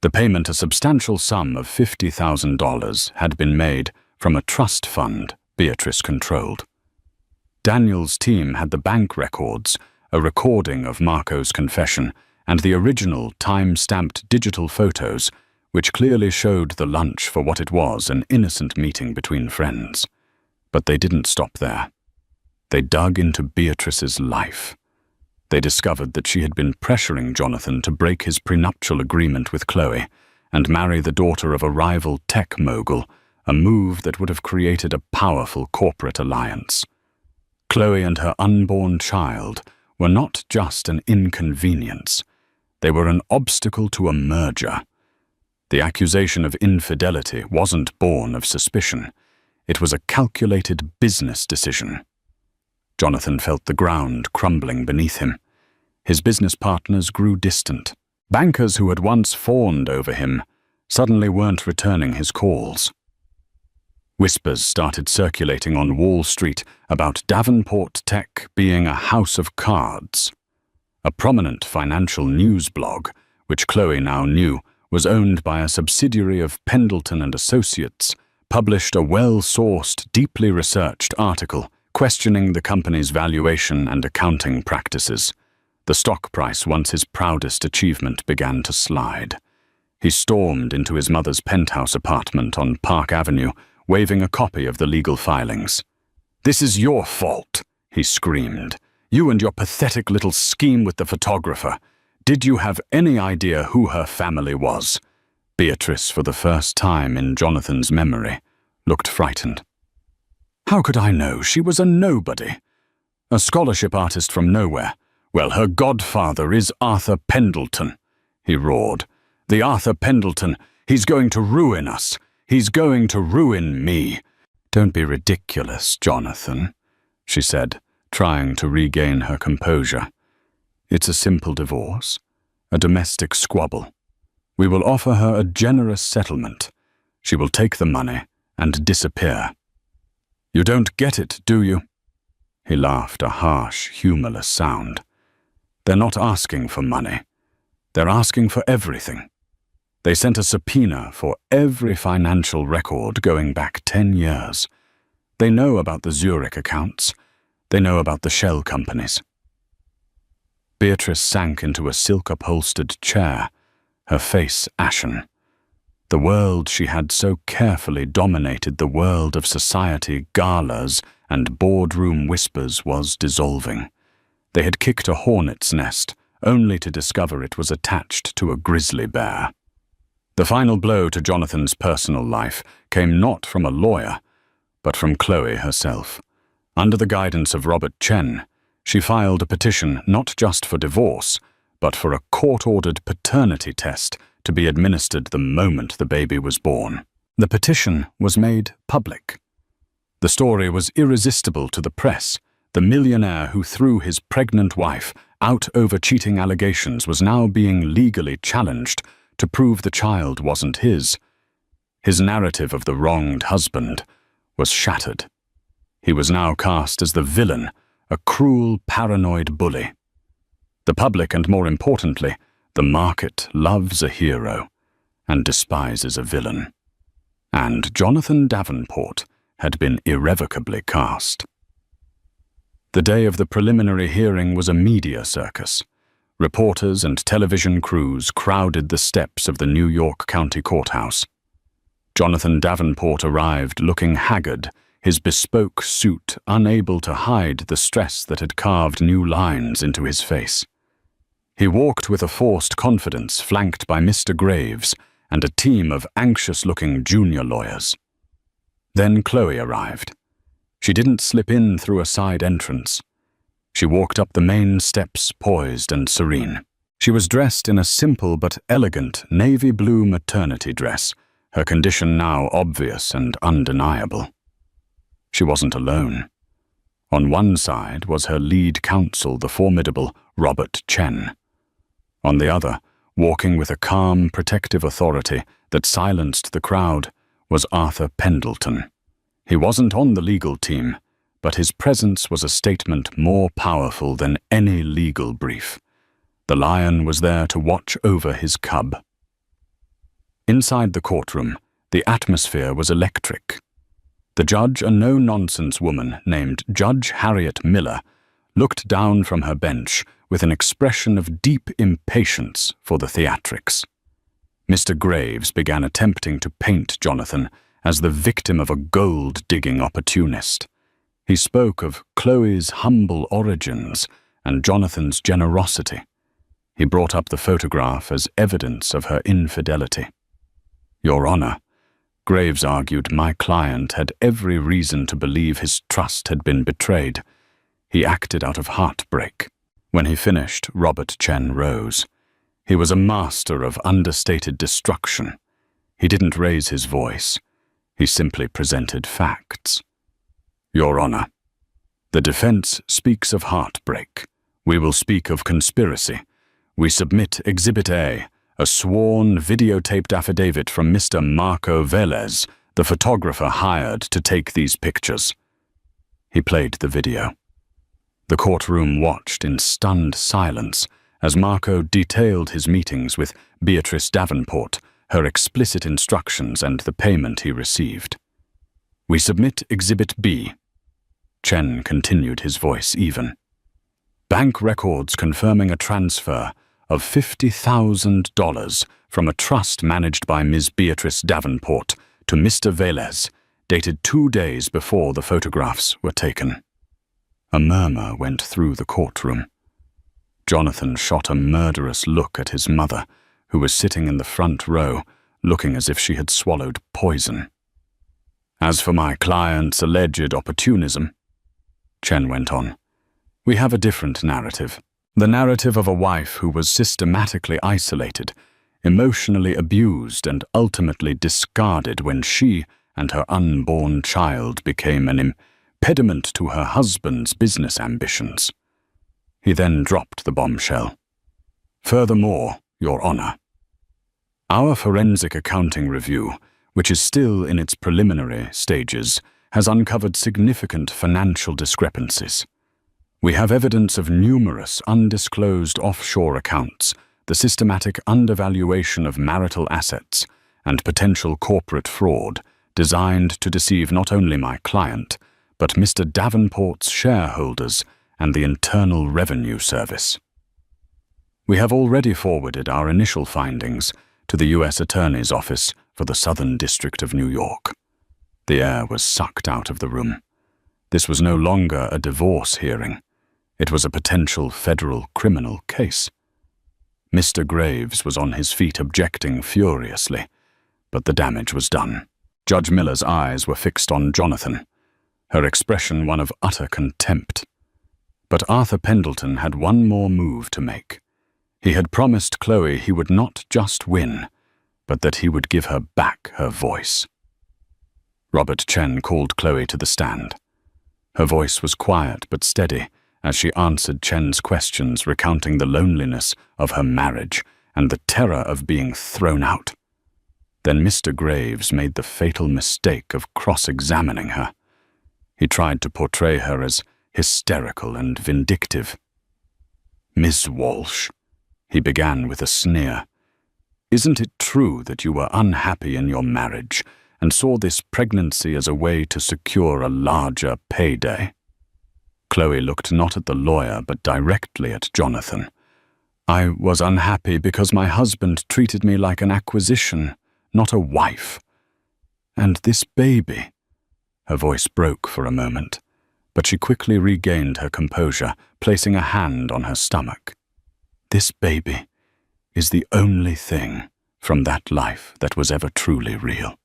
The payment, a substantial sum of $50,000, had been made from a trust fund Beatrice controlled. Daniel's team had the bank records, a recording of Marco's confession, and the original time-stamped digital photos, which clearly showed the lunch for what it was, an innocent meeting between friends. But they didn't stop there. They dug into Beatrice's life. They discovered that she had been pressuring Jonathan to break his prenuptial agreement with Chloe and marry the daughter of a rival tech mogul, a move that would have created a powerful corporate alliance. Chloe and her unborn child were not just an inconvenience. They were an obstacle to a merger. The accusation of infidelity wasn't born of suspicion. It was a calculated business decision. Jonathan felt the ground crumbling beneath him. His business partners grew distant. Bankers who had once fawned over him suddenly weren't returning his calls. Whispers started circulating on Wall Street about Davenport Tech being a house of cards. A prominent financial news blog, which Chloe now knew was owned by a subsidiary of Pendleton and Associates, published a well-sourced, deeply researched article questioning the company's valuation and accounting practices. The stock price, once his proudest achievement, began to slide. He stormed into his mother's penthouse apartment on Park Avenue, waving a copy of the legal filings. "This is your fault," he screamed. "You and your pathetic little scheme with the photographer. Did you have any idea who her family was?" Beatrice, for the first time in Jonathan's memory, looked frightened. "How could I know? She was a nobody. A scholarship artist from nowhere. Well, her godfather is Arthur Pendleton," he roared. "The Arthur Pendleton, he's going to ruin us. He's going to ruin me." "Don't be ridiculous, Jonathan," she said, trying to regain her composure. "It's a simple divorce, a domestic squabble. We will offer her a generous settlement. She will take the money and disappear." "You don't get it, do you?" He laughed, a harsh, humorless sound. "They're not asking for money. They're asking for everything. They sent a subpoena for every financial record going back 10 years. They know about the Zurich accounts. They know about the shell companies." Beatrice sank into a silk-upholstered chair, her face ashen. The world she had so carefully dominated, the world of society galas and boardroom whispers, was dissolving. They had kicked a hornet's nest, only to discover it was attached to a grizzly bear. The final blow to Jonathan's personal life came not from a lawyer, but from Chloe herself. Under the guidance of Robert Chen, she filed a petition not just for divorce, but for a court-ordered paternity test to be administered the moment the baby was born. The petition was made public. The story was irresistible to the press. The millionaire who threw his pregnant wife out over cheating allegations was now being legally challenged to prove the child wasn't his. His narrative of the wronged husband was shattered. He was now cast as the villain, a cruel, paranoid bully. The public, and more importantly, the market, loves a hero and despises a villain. And Jonathan Davenport had been irrevocably cast. The day of the preliminary hearing was a media circus. Reporters and television crews crowded the steps of the New York County Courthouse. Jonathan Davenport arrived looking haggard, his bespoke suit unable to hide the stress that had carved new lines into his face. He walked with a forced confidence, flanked by Mr. Graves and a team of anxious-looking junior lawyers. Then Chloe arrived. She didn't slip in through a side entrance. She walked up the main steps, poised and serene. She was dressed in a simple but elegant navy blue maternity dress, her condition now obvious and undeniable. She wasn't alone. On one side was her lead counsel, the formidable Robert Chen. On the other, walking with a calm, protective authority that silenced the crowd, was Arthur Pendleton. He wasn't on the legal team, but his presence was a statement more powerful than any legal brief. The lion was there to watch over his cub. Inside the courtroom, the atmosphere was electric. The judge, a no-nonsense woman named Judge Harriet Miller, looked down from her bench with an expression of deep impatience for the theatrics. Mr. Graves began attempting to paint Jonathan as the victim of a gold-digging opportunist. He spoke of Chloe's humble origins and Jonathan's generosity. He brought up the photograph as evidence of her infidelity. "Your Honor," Graves argued, "my client had every reason to believe his trust had been betrayed. He acted out of heartbreak." When he finished, Robert Chen rose. He was a master of understated destruction. He didn't raise his voice. He simply presented facts. "Your Honor, the defense speaks of heartbreak. We will speak of conspiracy. We submit Exhibit A, a sworn, videotaped affidavit from Mr. Marco Velez, the photographer hired to take these pictures." He played the video. The courtroom watched in stunned silence as Marco detailed his meetings with Beatrice Davenport, her explicit instructions and the payment he received. "We submit Exhibit B." Chen continued, his voice even. "Bank records confirming a transfer of $50,000 from a trust managed by Ms. Beatrice Davenport to Mr. Velez, dated 2 days before the photographs were taken. A murmur went through the courtroom. Jonathan shot a murderous look at his mother, who was sitting in the front row, looking as if she had swallowed poison. As for my client's alleged opportunism, Chen went on, we have a different narrative. The narrative of a wife who was systematically isolated, emotionally abused, and ultimately discarded when she and her unborn child became an impediment to her husband's business ambitions. He then dropped the bombshell. Furthermore, Your Honor, our forensic accounting review, which is still in its preliminary stages, has uncovered significant financial discrepancies. We have evidence of numerous undisclosed offshore accounts, the systematic undervaluation of marital assets, and potential corporate fraud designed to deceive not only my client, but Mr. Davenport's shareholders and the Internal Revenue Service. We have already forwarded our initial findings to the U.S. Attorney's Office for the Southern District of New York. The air was sucked out of the room. This was no longer a divorce hearing. It was a potential federal criminal case. Mr. Graves was on his feet objecting furiously, but the damage was done. Judge Miller's eyes were fixed on Jonathan, her expression one of utter contempt. But Arthur Pendleton had one more move to make. He had promised Chloe he would not just win, but that he would give her back her voice. Robert Chen called Chloe to the stand. Her voice was quiet but steady as she answered Chen's questions, recounting the loneliness of her marriage and the terror of being thrown out. Then Mr. Graves made the fatal mistake of cross-examining her. He tried to portray her as hysterical and vindictive. Miss Walsh, he began with a sneer, isn't it true that you were unhappy in your marriage and saw this pregnancy as a way to secure a larger payday? Chloe looked not at the lawyer but directly at Jonathan. I was unhappy because my husband treated me like an acquisition, not a wife. And this baby. Her voice broke for a moment, but she quickly regained her composure, placing a hand on her stomach. This baby is the only thing from that life that was ever truly real.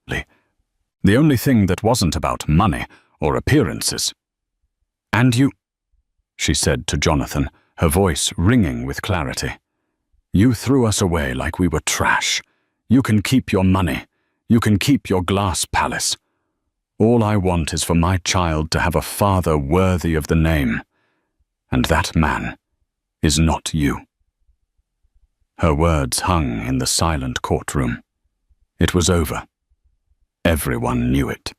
The only thing that wasn't about money or appearances. And you, she said to Jonathan, her voice ringing with clarity. You threw us away like we were trash. You can keep your money. You can keep your glass palace. All I want is for my child to have a father worthy of the name. And that man is not you. Her words hung in the silent courtroom. It was over. Everyone knew it.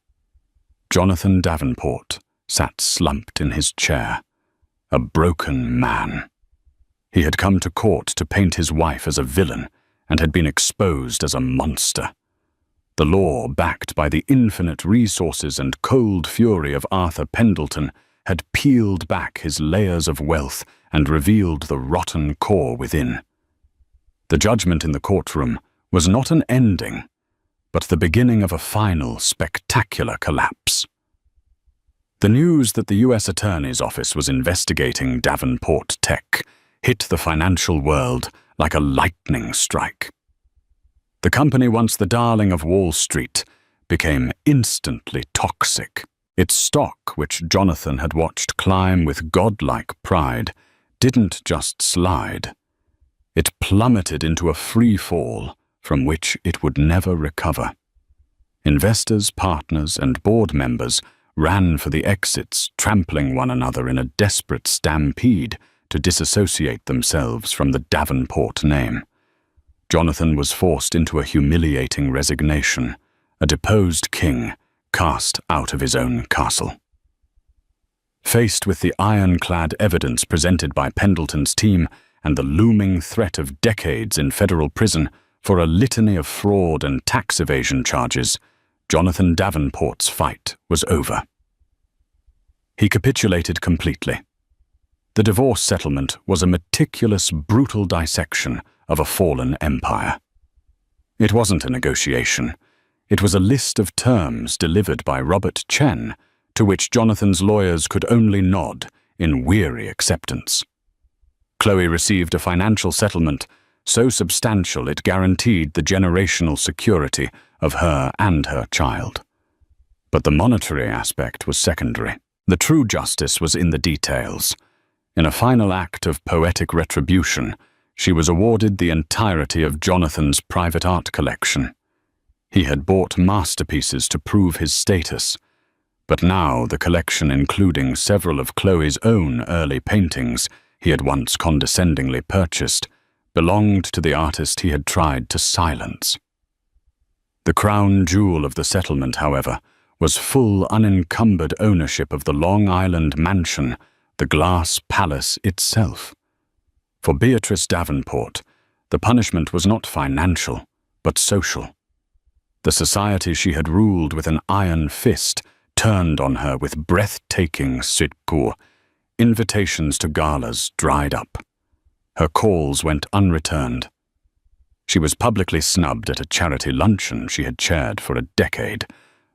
Jonathan Davenport sat slumped in his chair, a broken man. He had come to court to paint his wife as a villain and had been exposed as a monster. The law, backed by the infinite resources and cold fury of Arthur Pendleton, had peeled back his layers of wealth and revealed the rotten core within. The judgment in the courtroom was not an ending, but the beginning of a final, spectacular collapse. The news that the U.S. Attorney's Office was investigating Davenport Tech hit the financial world like a lightning strike. The company, once the darling of Wall Street, became instantly toxic. Its stock, which Jonathan had watched climb with godlike pride, didn't just slide. It plummeted into a free fall from which it would never recover. Investors, partners, and board members ran for the exits, trampling one another in a desperate stampede to disassociate themselves from the Davenport name. Jonathan was forced into a humiliating resignation, a deposed king cast out of his own castle. Faced with the ironclad evidence presented by Pendleton's team and the looming threat of decades in federal prison for a litany of fraud and tax evasion charges, Jonathan Davenport's fight was over. He capitulated completely. The divorce settlement was a meticulous, brutal dissection of a fallen empire. It wasn't a negotiation. It was a list of terms delivered by Robert Chen, to which Jonathan's lawyers could only nod in weary acceptance. Chloe received a financial settlement so substantial it guaranteed the generational security of her and her child. But the monetary aspect was secondary. The true justice was in the details. In a final act of poetic retribution, she was awarded the entirety of Jonathan's private art collection. He had bought masterpieces to prove his status, but now the collection, including several of Chloe's own early paintings he had once condescendingly purchased, belonged to the artist he had tried to silence. The crown jewel of the settlement, however, was full unencumbered ownership of the Long Island mansion, the glass palace itself. For Beatrice Davenport, the punishment was not financial, but social. The society she had ruled with an iron fist turned on her with breathtaking secours. Invitations to galas dried up. Her calls went unreturned. She was publicly snubbed at a charity luncheon she had chaired for a decade,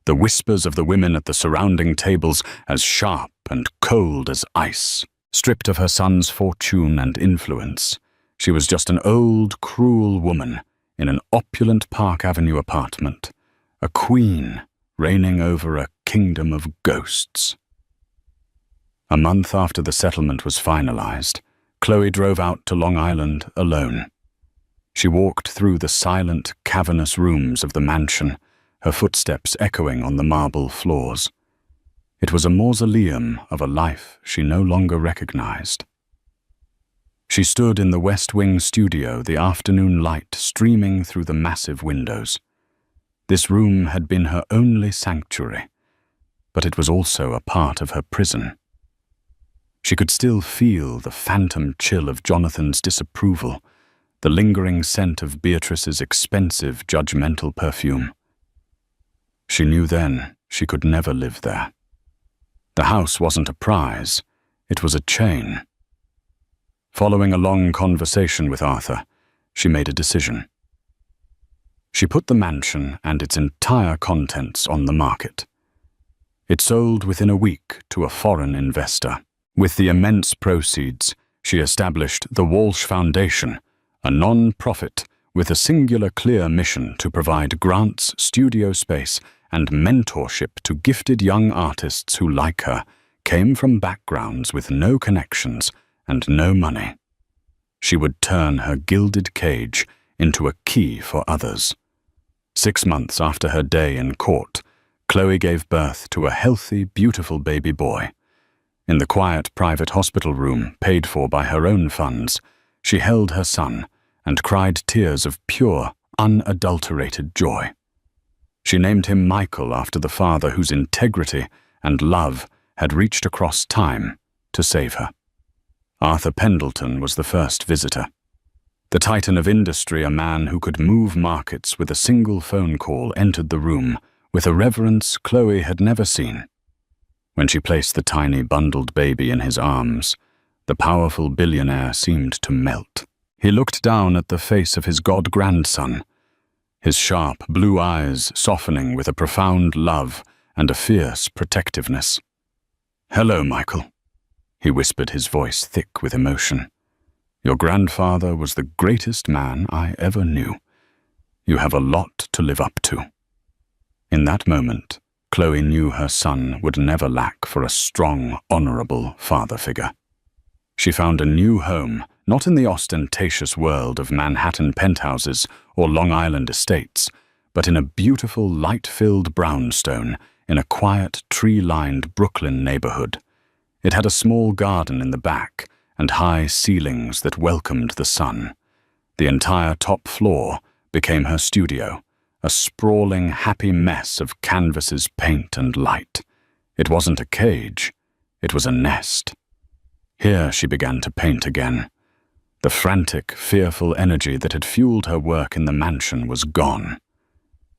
the whispers of the women at the surrounding tables as sharp and cold as ice. Stripped of her son's fortune and influence, she was just an old, cruel woman in an opulent Park Avenue apartment, a queen reigning over a kingdom of ghosts. A month after the settlement was finalized, Chloe drove out to Long Island alone. She walked through the silent, cavernous rooms of the mansion, her footsteps echoing on the marble floors. It was a mausoleum of a life she no longer recognized. She stood in the West Wing studio, the afternoon light streaming through the massive windows. This room had been her only sanctuary, but it was also a part of her prison. She could still feel the phantom chill of Jonathan's disapproval, the lingering scent of Beatrice's expensive, judgmental perfume. She knew then she could never live there. The house wasn't a prize, it was a chain. Following a long conversation with Arthur, she made a decision. She put the mansion and its entire contents on the market. It sold within a week to a foreign investor. With the immense proceeds, she established the Walsh Foundation, a non-profit with a singular clear mission to provide grants, studio space, and mentorship to gifted young artists who, like her, came from backgrounds with no connections and no money. She would turn her gilded cage into a key for others. 6 months after her day in court, Chloe gave birth to a healthy, beautiful baby boy. In the quiet private hospital room, paid for by her own funds, she held her son and cried tears of pure, unadulterated joy. She named him Michael after the father whose integrity and love had reached across time to save her. Arthur Pendleton was the first visitor. The titan of industry, a man who could move markets with a single phone call, entered the room with a reverence Chloe had never seen. When she placed the tiny bundled baby in his arms, the powerful billionaire seemed to melt. He looked down at the face of his god-grandson, his sharp blue eyes softening with a profound love and a fierce protectiveness. "Hello, Michael," he whispered, his voice thick with emotion. "Your grandfather was the greatest man I ever knew. You have a lot to live up to." In that moment, Chloe knew her son would never lack for a strong, honorable father figure. She found a new home, not in the ostentatious world of Manhattan penthouses or Long Island estates, but in a beautiful, light-filled brownstone in a quiet, tree-lined Brooklyn neighborhood. It had a small garden in the back and high ceilings that welcomed the sun. The entire top floor became her studio, a sprawling, happy mess of canvases, paint, and light. It wasn't a cage, it was a nest. Here she began to paint again. The frantic, fearful energy that had fueled her work in the mansion was gone.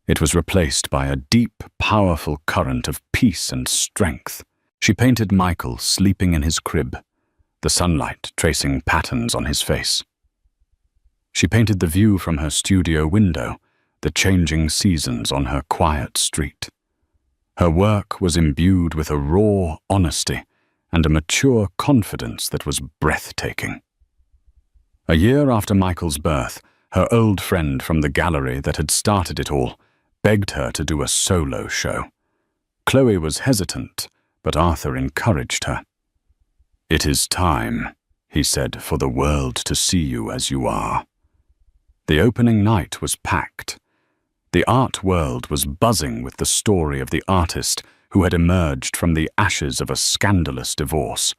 It was replaced by a deep, powerful current of peace and strength. She painted Michael sleeping in his crib, the sunlight tracing patterns on his face. She painted the view from her studio window, the changing seasons on her quiet street. Her work was imbued with a raw honesty and a mature confidence that was breathtaking. A year after Michael's birth, her old friend from the gallery that had started it all begged her to do a solo show. Chloe was hesitant, but Arthur encouraged her. "It is time," he said, "for the world to see you as you are." The opening night was packed. The art world was buzzing with the story of the artist who had emerged from the ashes of a scandalous divorce.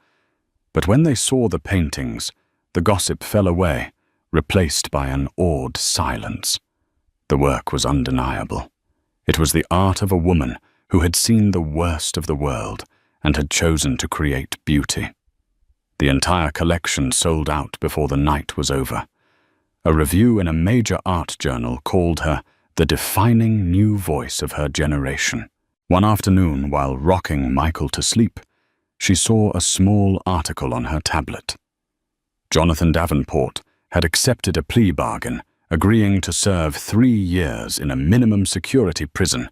But when they saw the paintings, the gossip fell away, replaced by an awed silence. The work was undeniable. It was the art of a woman who had seen the worst of the world and had chosen to create beauty. The entire collection sold out before the night was over. A review in a major art journal called her the defining new voice of her generation. One afternoon, while rocking Michael to sleep, she saw a small article on her tablet. Jonathan Davenport had accepted a plea bargain, agreeing to serve 3 years in a minimum security prison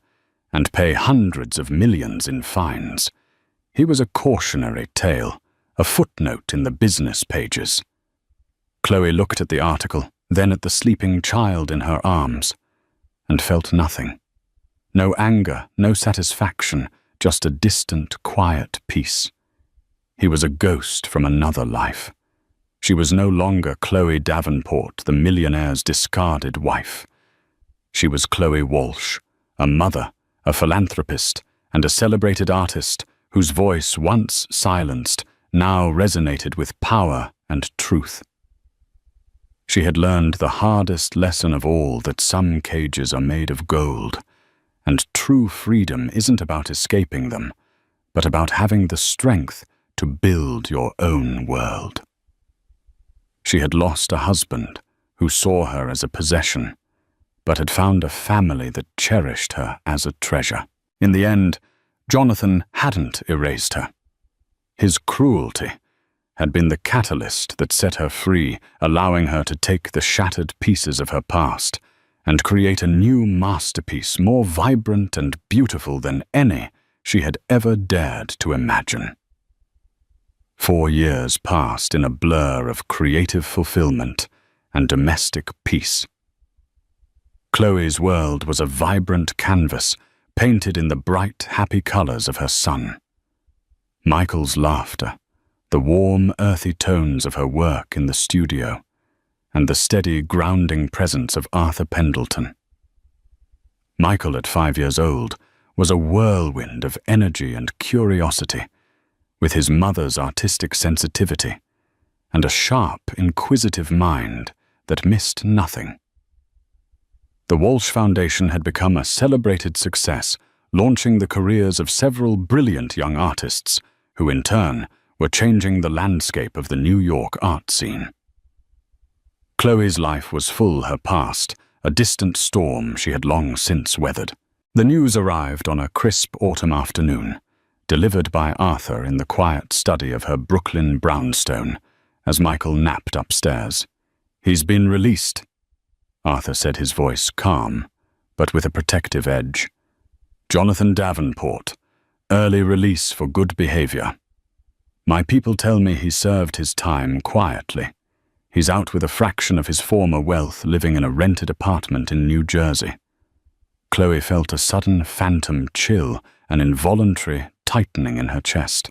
and pay hundreds of millions in fines. He was a cautionary tale, a footnote in the business pages. Chloe looked at the article, then at the sleeping child in her arms, and felt nothing. No anger, no satisfaction, just a distant, quiet peace. He was a ghost from another life. She was no longer Chloe Davenport, the millionaire's discarded wife. She was Chloe Walsh, a mother, a philanthropist, and a celebrated artist whose voice, once silenced, now resonated with power and truth. She had learned the hardest lesson of all, that some cages are made of gold, and true freedom isn't about escaping them, but about having the strength to build your own world. She had lost a husband who saw her as a possession, but had found a family that cherished her as a treasure. In the end, Jonathan hadn't erased her. His cruelty had been the catalyst that set her free, allowing her to take the shattered pieces of her past and create a new masterpiece more vibrant and beautiful than any she had ever dared to imagine. 4 years passed in a blur of creative fulfillment and domestic peace. Chloe's world was a vibrant canvas painted in the bright, happy colors of her son. Michael's laughter, the warm, earthy tones of her work in the studio, and the steady, grounding presence of Arthur Pendleton. Michael, at 5 years old, was a whirlwind of energy and curiosity, with his mother's artistic sensitivity and a sharp, inquisitive mind that missed nothing. The Walsh Foundation had become a celebrated success, launching the careers of several brilliant young artists who, in turn, were changing the landscape of the New York art scene. Chloe's life was full her past, a distant storm she had long since weathered. The news arrived on a crisp autumn afternoon, delivered by Arthur in the quiet study of her Brooklyn brownstone, as Michael napped upstairs. "He's been released," Arthur said, his voice calm, but with a protective edge. "Jonathan Davenport, early release for good behavior. My people tell me he served his time quietly. He's out with a fraction of his former wealth, living in a rented apartment in New Jersey." Chloe felt a sudden phantom chill, an involuntary tightening in her chest.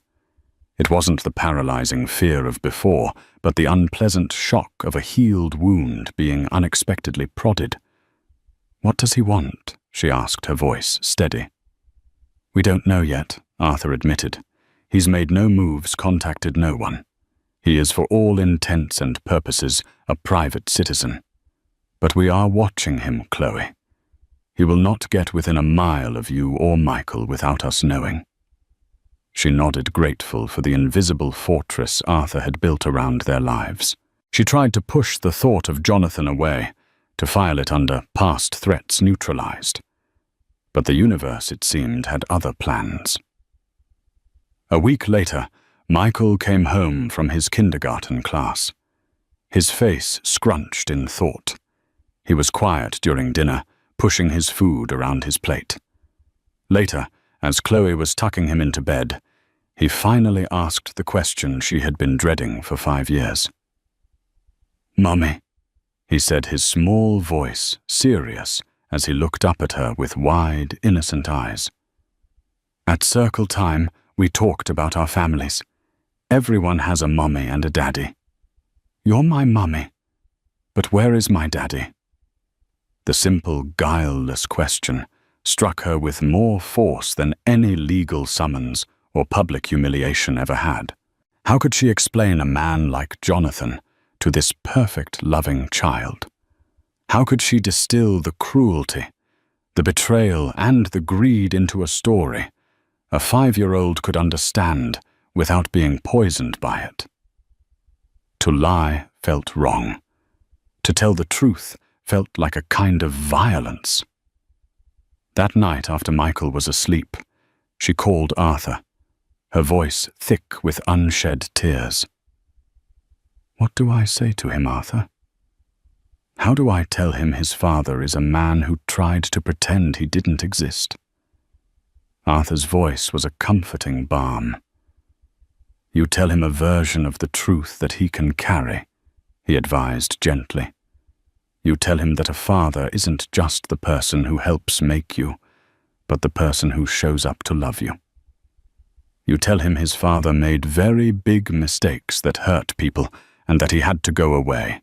It wasn't the paralyzing fear of before, but the unpleasant shock of a healed wound being unexpectedly prodded. "What does he want?" she asked, her voice steady. "We don't know yet," Arthur admitted. "He's made no moves, contacted no one. He is, for all intents and purposes, a private citizen. But we are watching him, Chloe. He will not get within a mile of you or Michael without us knowing." She nodded, grateful for the invisible fortress Arthur had built around their lives. She tried to push the thought of Jonathan away, to file it under past threats neutralized. But the universe, it seemed, had other plans. A week later, Michael came home from his kindergarten class. His face scrunched in thought. He was quiet during dinner, pushing his food around his plate. Later, as Chloe was tucking him into bed, he finally asked the question she had been dreading for 5 years. "Mummy," he said, his small voice serious as he looked up at her with wide, innocent eyes. "At circle time, we talked about our families. Everyone has a mummy and a daddy. You're my mummy, but where is my daddy?" The simple, guileless question struck her with more force than any legal summons or public humiliation ever had. How could she explain a man like Jonathan to this perfect, loving child? How could she distill the cruelty, the betrayal, and the greed into a story a 5-year-old could understand without being poisoned by it? To lie felt wrong. To tell the truth felt like a kind of violence. That night, after Michael was asleep, she called Arthur, her voice thick with unshed tears. "What do I say to him, Arthur? How do I tell him his father is a man who tried to pretend he didn't exist?" Arthur's voice was a comforting balm. "You tell him a version of the truth that he can carry," he advised gently. "You tell him that a father isn't just the person who helps make you, but the person who shows up to love you. You tell him his father made very big mistakes that hurt people and that he had to go away.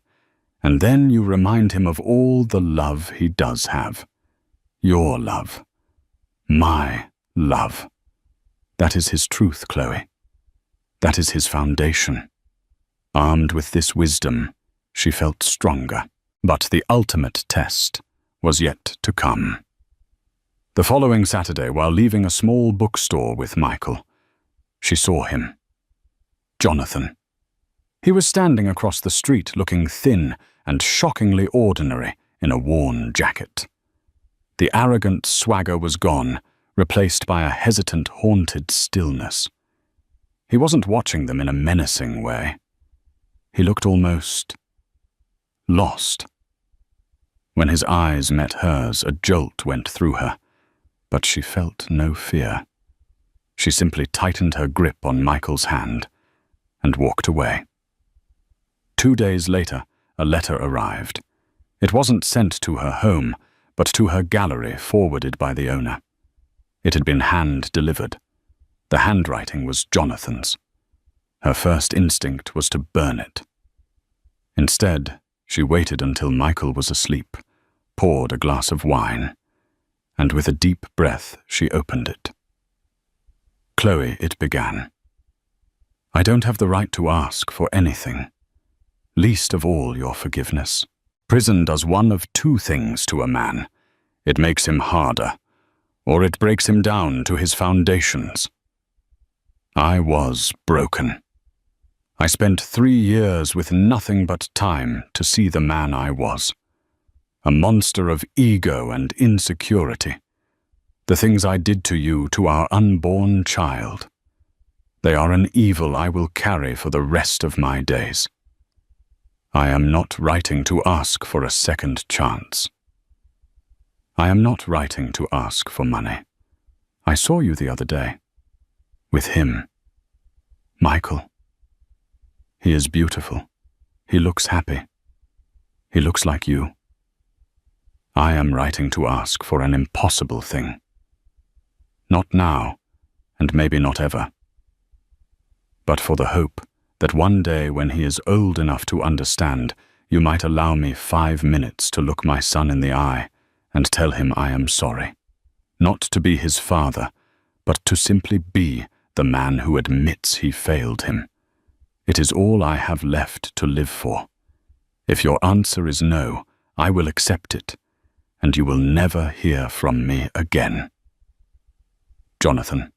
And then you remind him of all the love he does have. Your love. My love. That is his truth, Chloe. That is his foundation." Armed with this wisdom, she felt stronger. But the ultimate test was yet to come. The following Saturday, while leaving a small bookstore with Michael, she saw him. Jonathan. He was standing across the street looking thin and shockingly ordinary in a worn jacket. The arrogant swagger was gone, replaced by a hesitant, haunted stillness. He wasn't watching them in a menacing way. He looked almost lost. When his eyes met hers, a jolt went through her, but she felt no fear. She simply tightened her grip on Michael's hand and walked away. 2 days later, a letter arrived. It wasn't sent to her home, but to her gallery, forwarded by the owner. It had been hand-delivered. The handwriting was Jonathan's. Her first instinct was to burn it. Instead, she waited until Michael was asleep, poured a glass of wine, and with a deep breath she opened it. "Chloe," it began, "I don't have the right to ask for anything, least of all your forgiveness. Prison does one of 2 things to a man. It makes him harder, or it breaks him down to his foundations. I was broken. I spent 3 years with nothing but time to see the man I was. A monster of ego and insecurity. The things I did to you, to our unborn child. They are an evil I will carry for the rest of my days. I am not writing to ask for a second chance. I am not writing to ask for money. I saw you the other day. With him. Michael. He is beautiful. He looks happy. He looks like you. I am writing to ask for an impossible thing. Not now, and maybe not ever. But for the hope that one day when he is old enough to understand, you might allow me 5 minutes to look my son in the eye and tell him I am sorry. Not to be his father, but to simply be the man who admits he failed him. It is all I have left to live for. If your answer is no, I will accept it, and you will never hear from me again. Jonathan.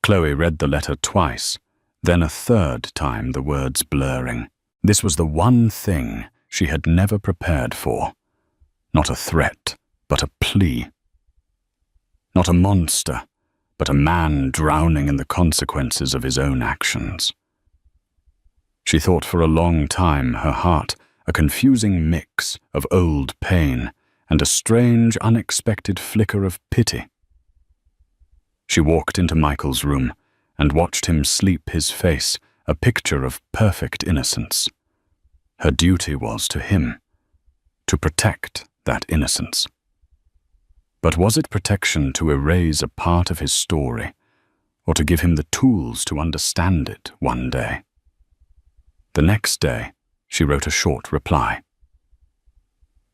Chloe read the letter twice, then a 3rd time, the words blurring. This was the one thing she had never prepared for. Not a threat, but a plea. Not a monster, but but a man drowning in the consequences of his own actions. She thought for a long time, her heart a confusing mix of old pain and a strange, unexpected flicker of pity. She walked into Michael's room and watched him sleep, his face a picture of perfect innocence. Her duty was to him, to protect that innocence. But was it protection to erase a part of his story, or to give him the tools to understand it one day? The next day, she wrote a short reply.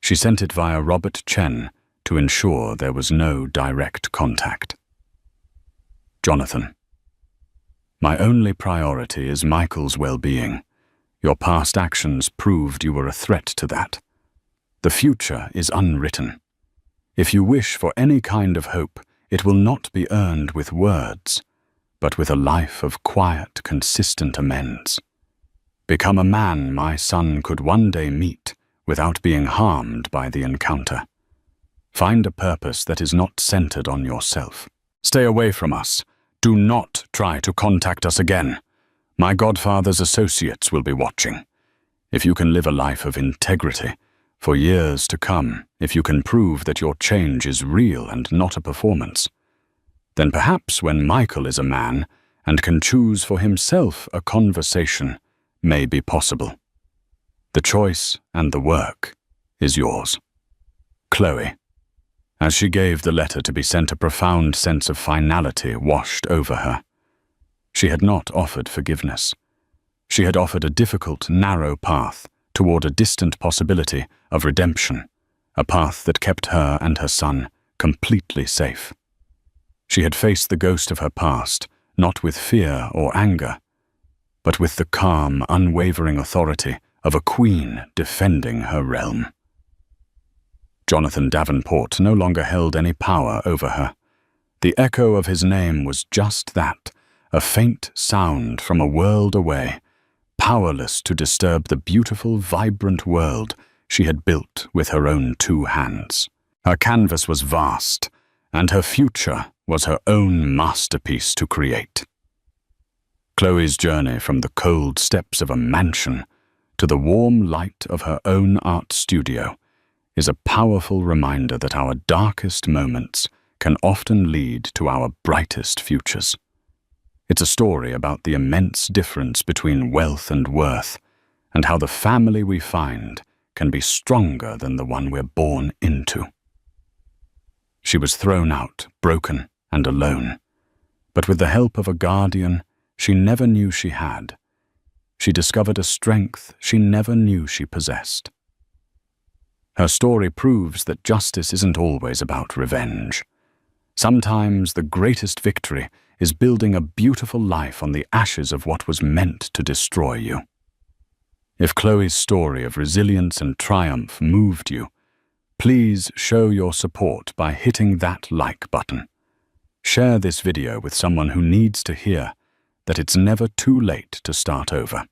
She sent it via Robert Chen to ensure there was no direct contact. Jonathan, my only priority is Michael's well-being. Your past actions proved you were a threat to that. The future is unwritten. If you wish for any kind of hope, it will not be earned with words, but with a life of quiet, consistent amends. Become a man my son could one day meet without being harmed by the encounter. Find a purpose that is not centered on yourself. Stay away from us. Do not try to contact us again. My godfather's associates will be watching. If you can live a life of integrity for years to come, if you can prove that your change is real and not a performance, then perhaps when Michael is a man and can choose for himself, a conversation may be possible. The choice and the work is yours. Chloe. As she gave the letter to be sent, a profound sense of finality washed over her. She had not offered forgiveness. She had offered a difficult, narrow path toward a distant possibility of redemption, a path that kept her and her son completely safe. She had faced the ghost of her past, not with fear or anger, but with the calm, unwavering authority of a queen defending her realm. Jonathan Davenport no longer held any power over her. The echo of his name was just that, a faint sound from a world away, powerless to disturb the beautiful, vibrant world she had built with her own 2 hands. Her canvas was vast, and her future was her own masterpiece to create. Chloe's journey from the cold steps of a mansion to the warm light of her own art studio is a powerful reminder that our darkest moments can often lead to our brightest futures. It's a story about the immense difference between wealth and worth, and how the family we find can be stronger than the one we're born into. She was thrown out, broken and alone, but with the help of a guardian she never knew she had, she discovered a strength she never knew she possessed. Her story proves that justice isn't always about revenge. Sometimes the greatest victory is building a beautiful life on the ashes of what was meant to destroy you. If Chloe's story of resilience and triumph moved you, please show your support by hitting that like button. Share this video with someone who needs to hear that it's never too late to start over.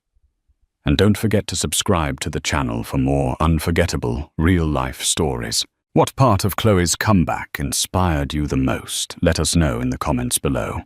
And don't forget to subscribe to the channel for more unforgettable, real-life stories. What part of Chloe's comeback inspired you the most? Let us know in the comments below.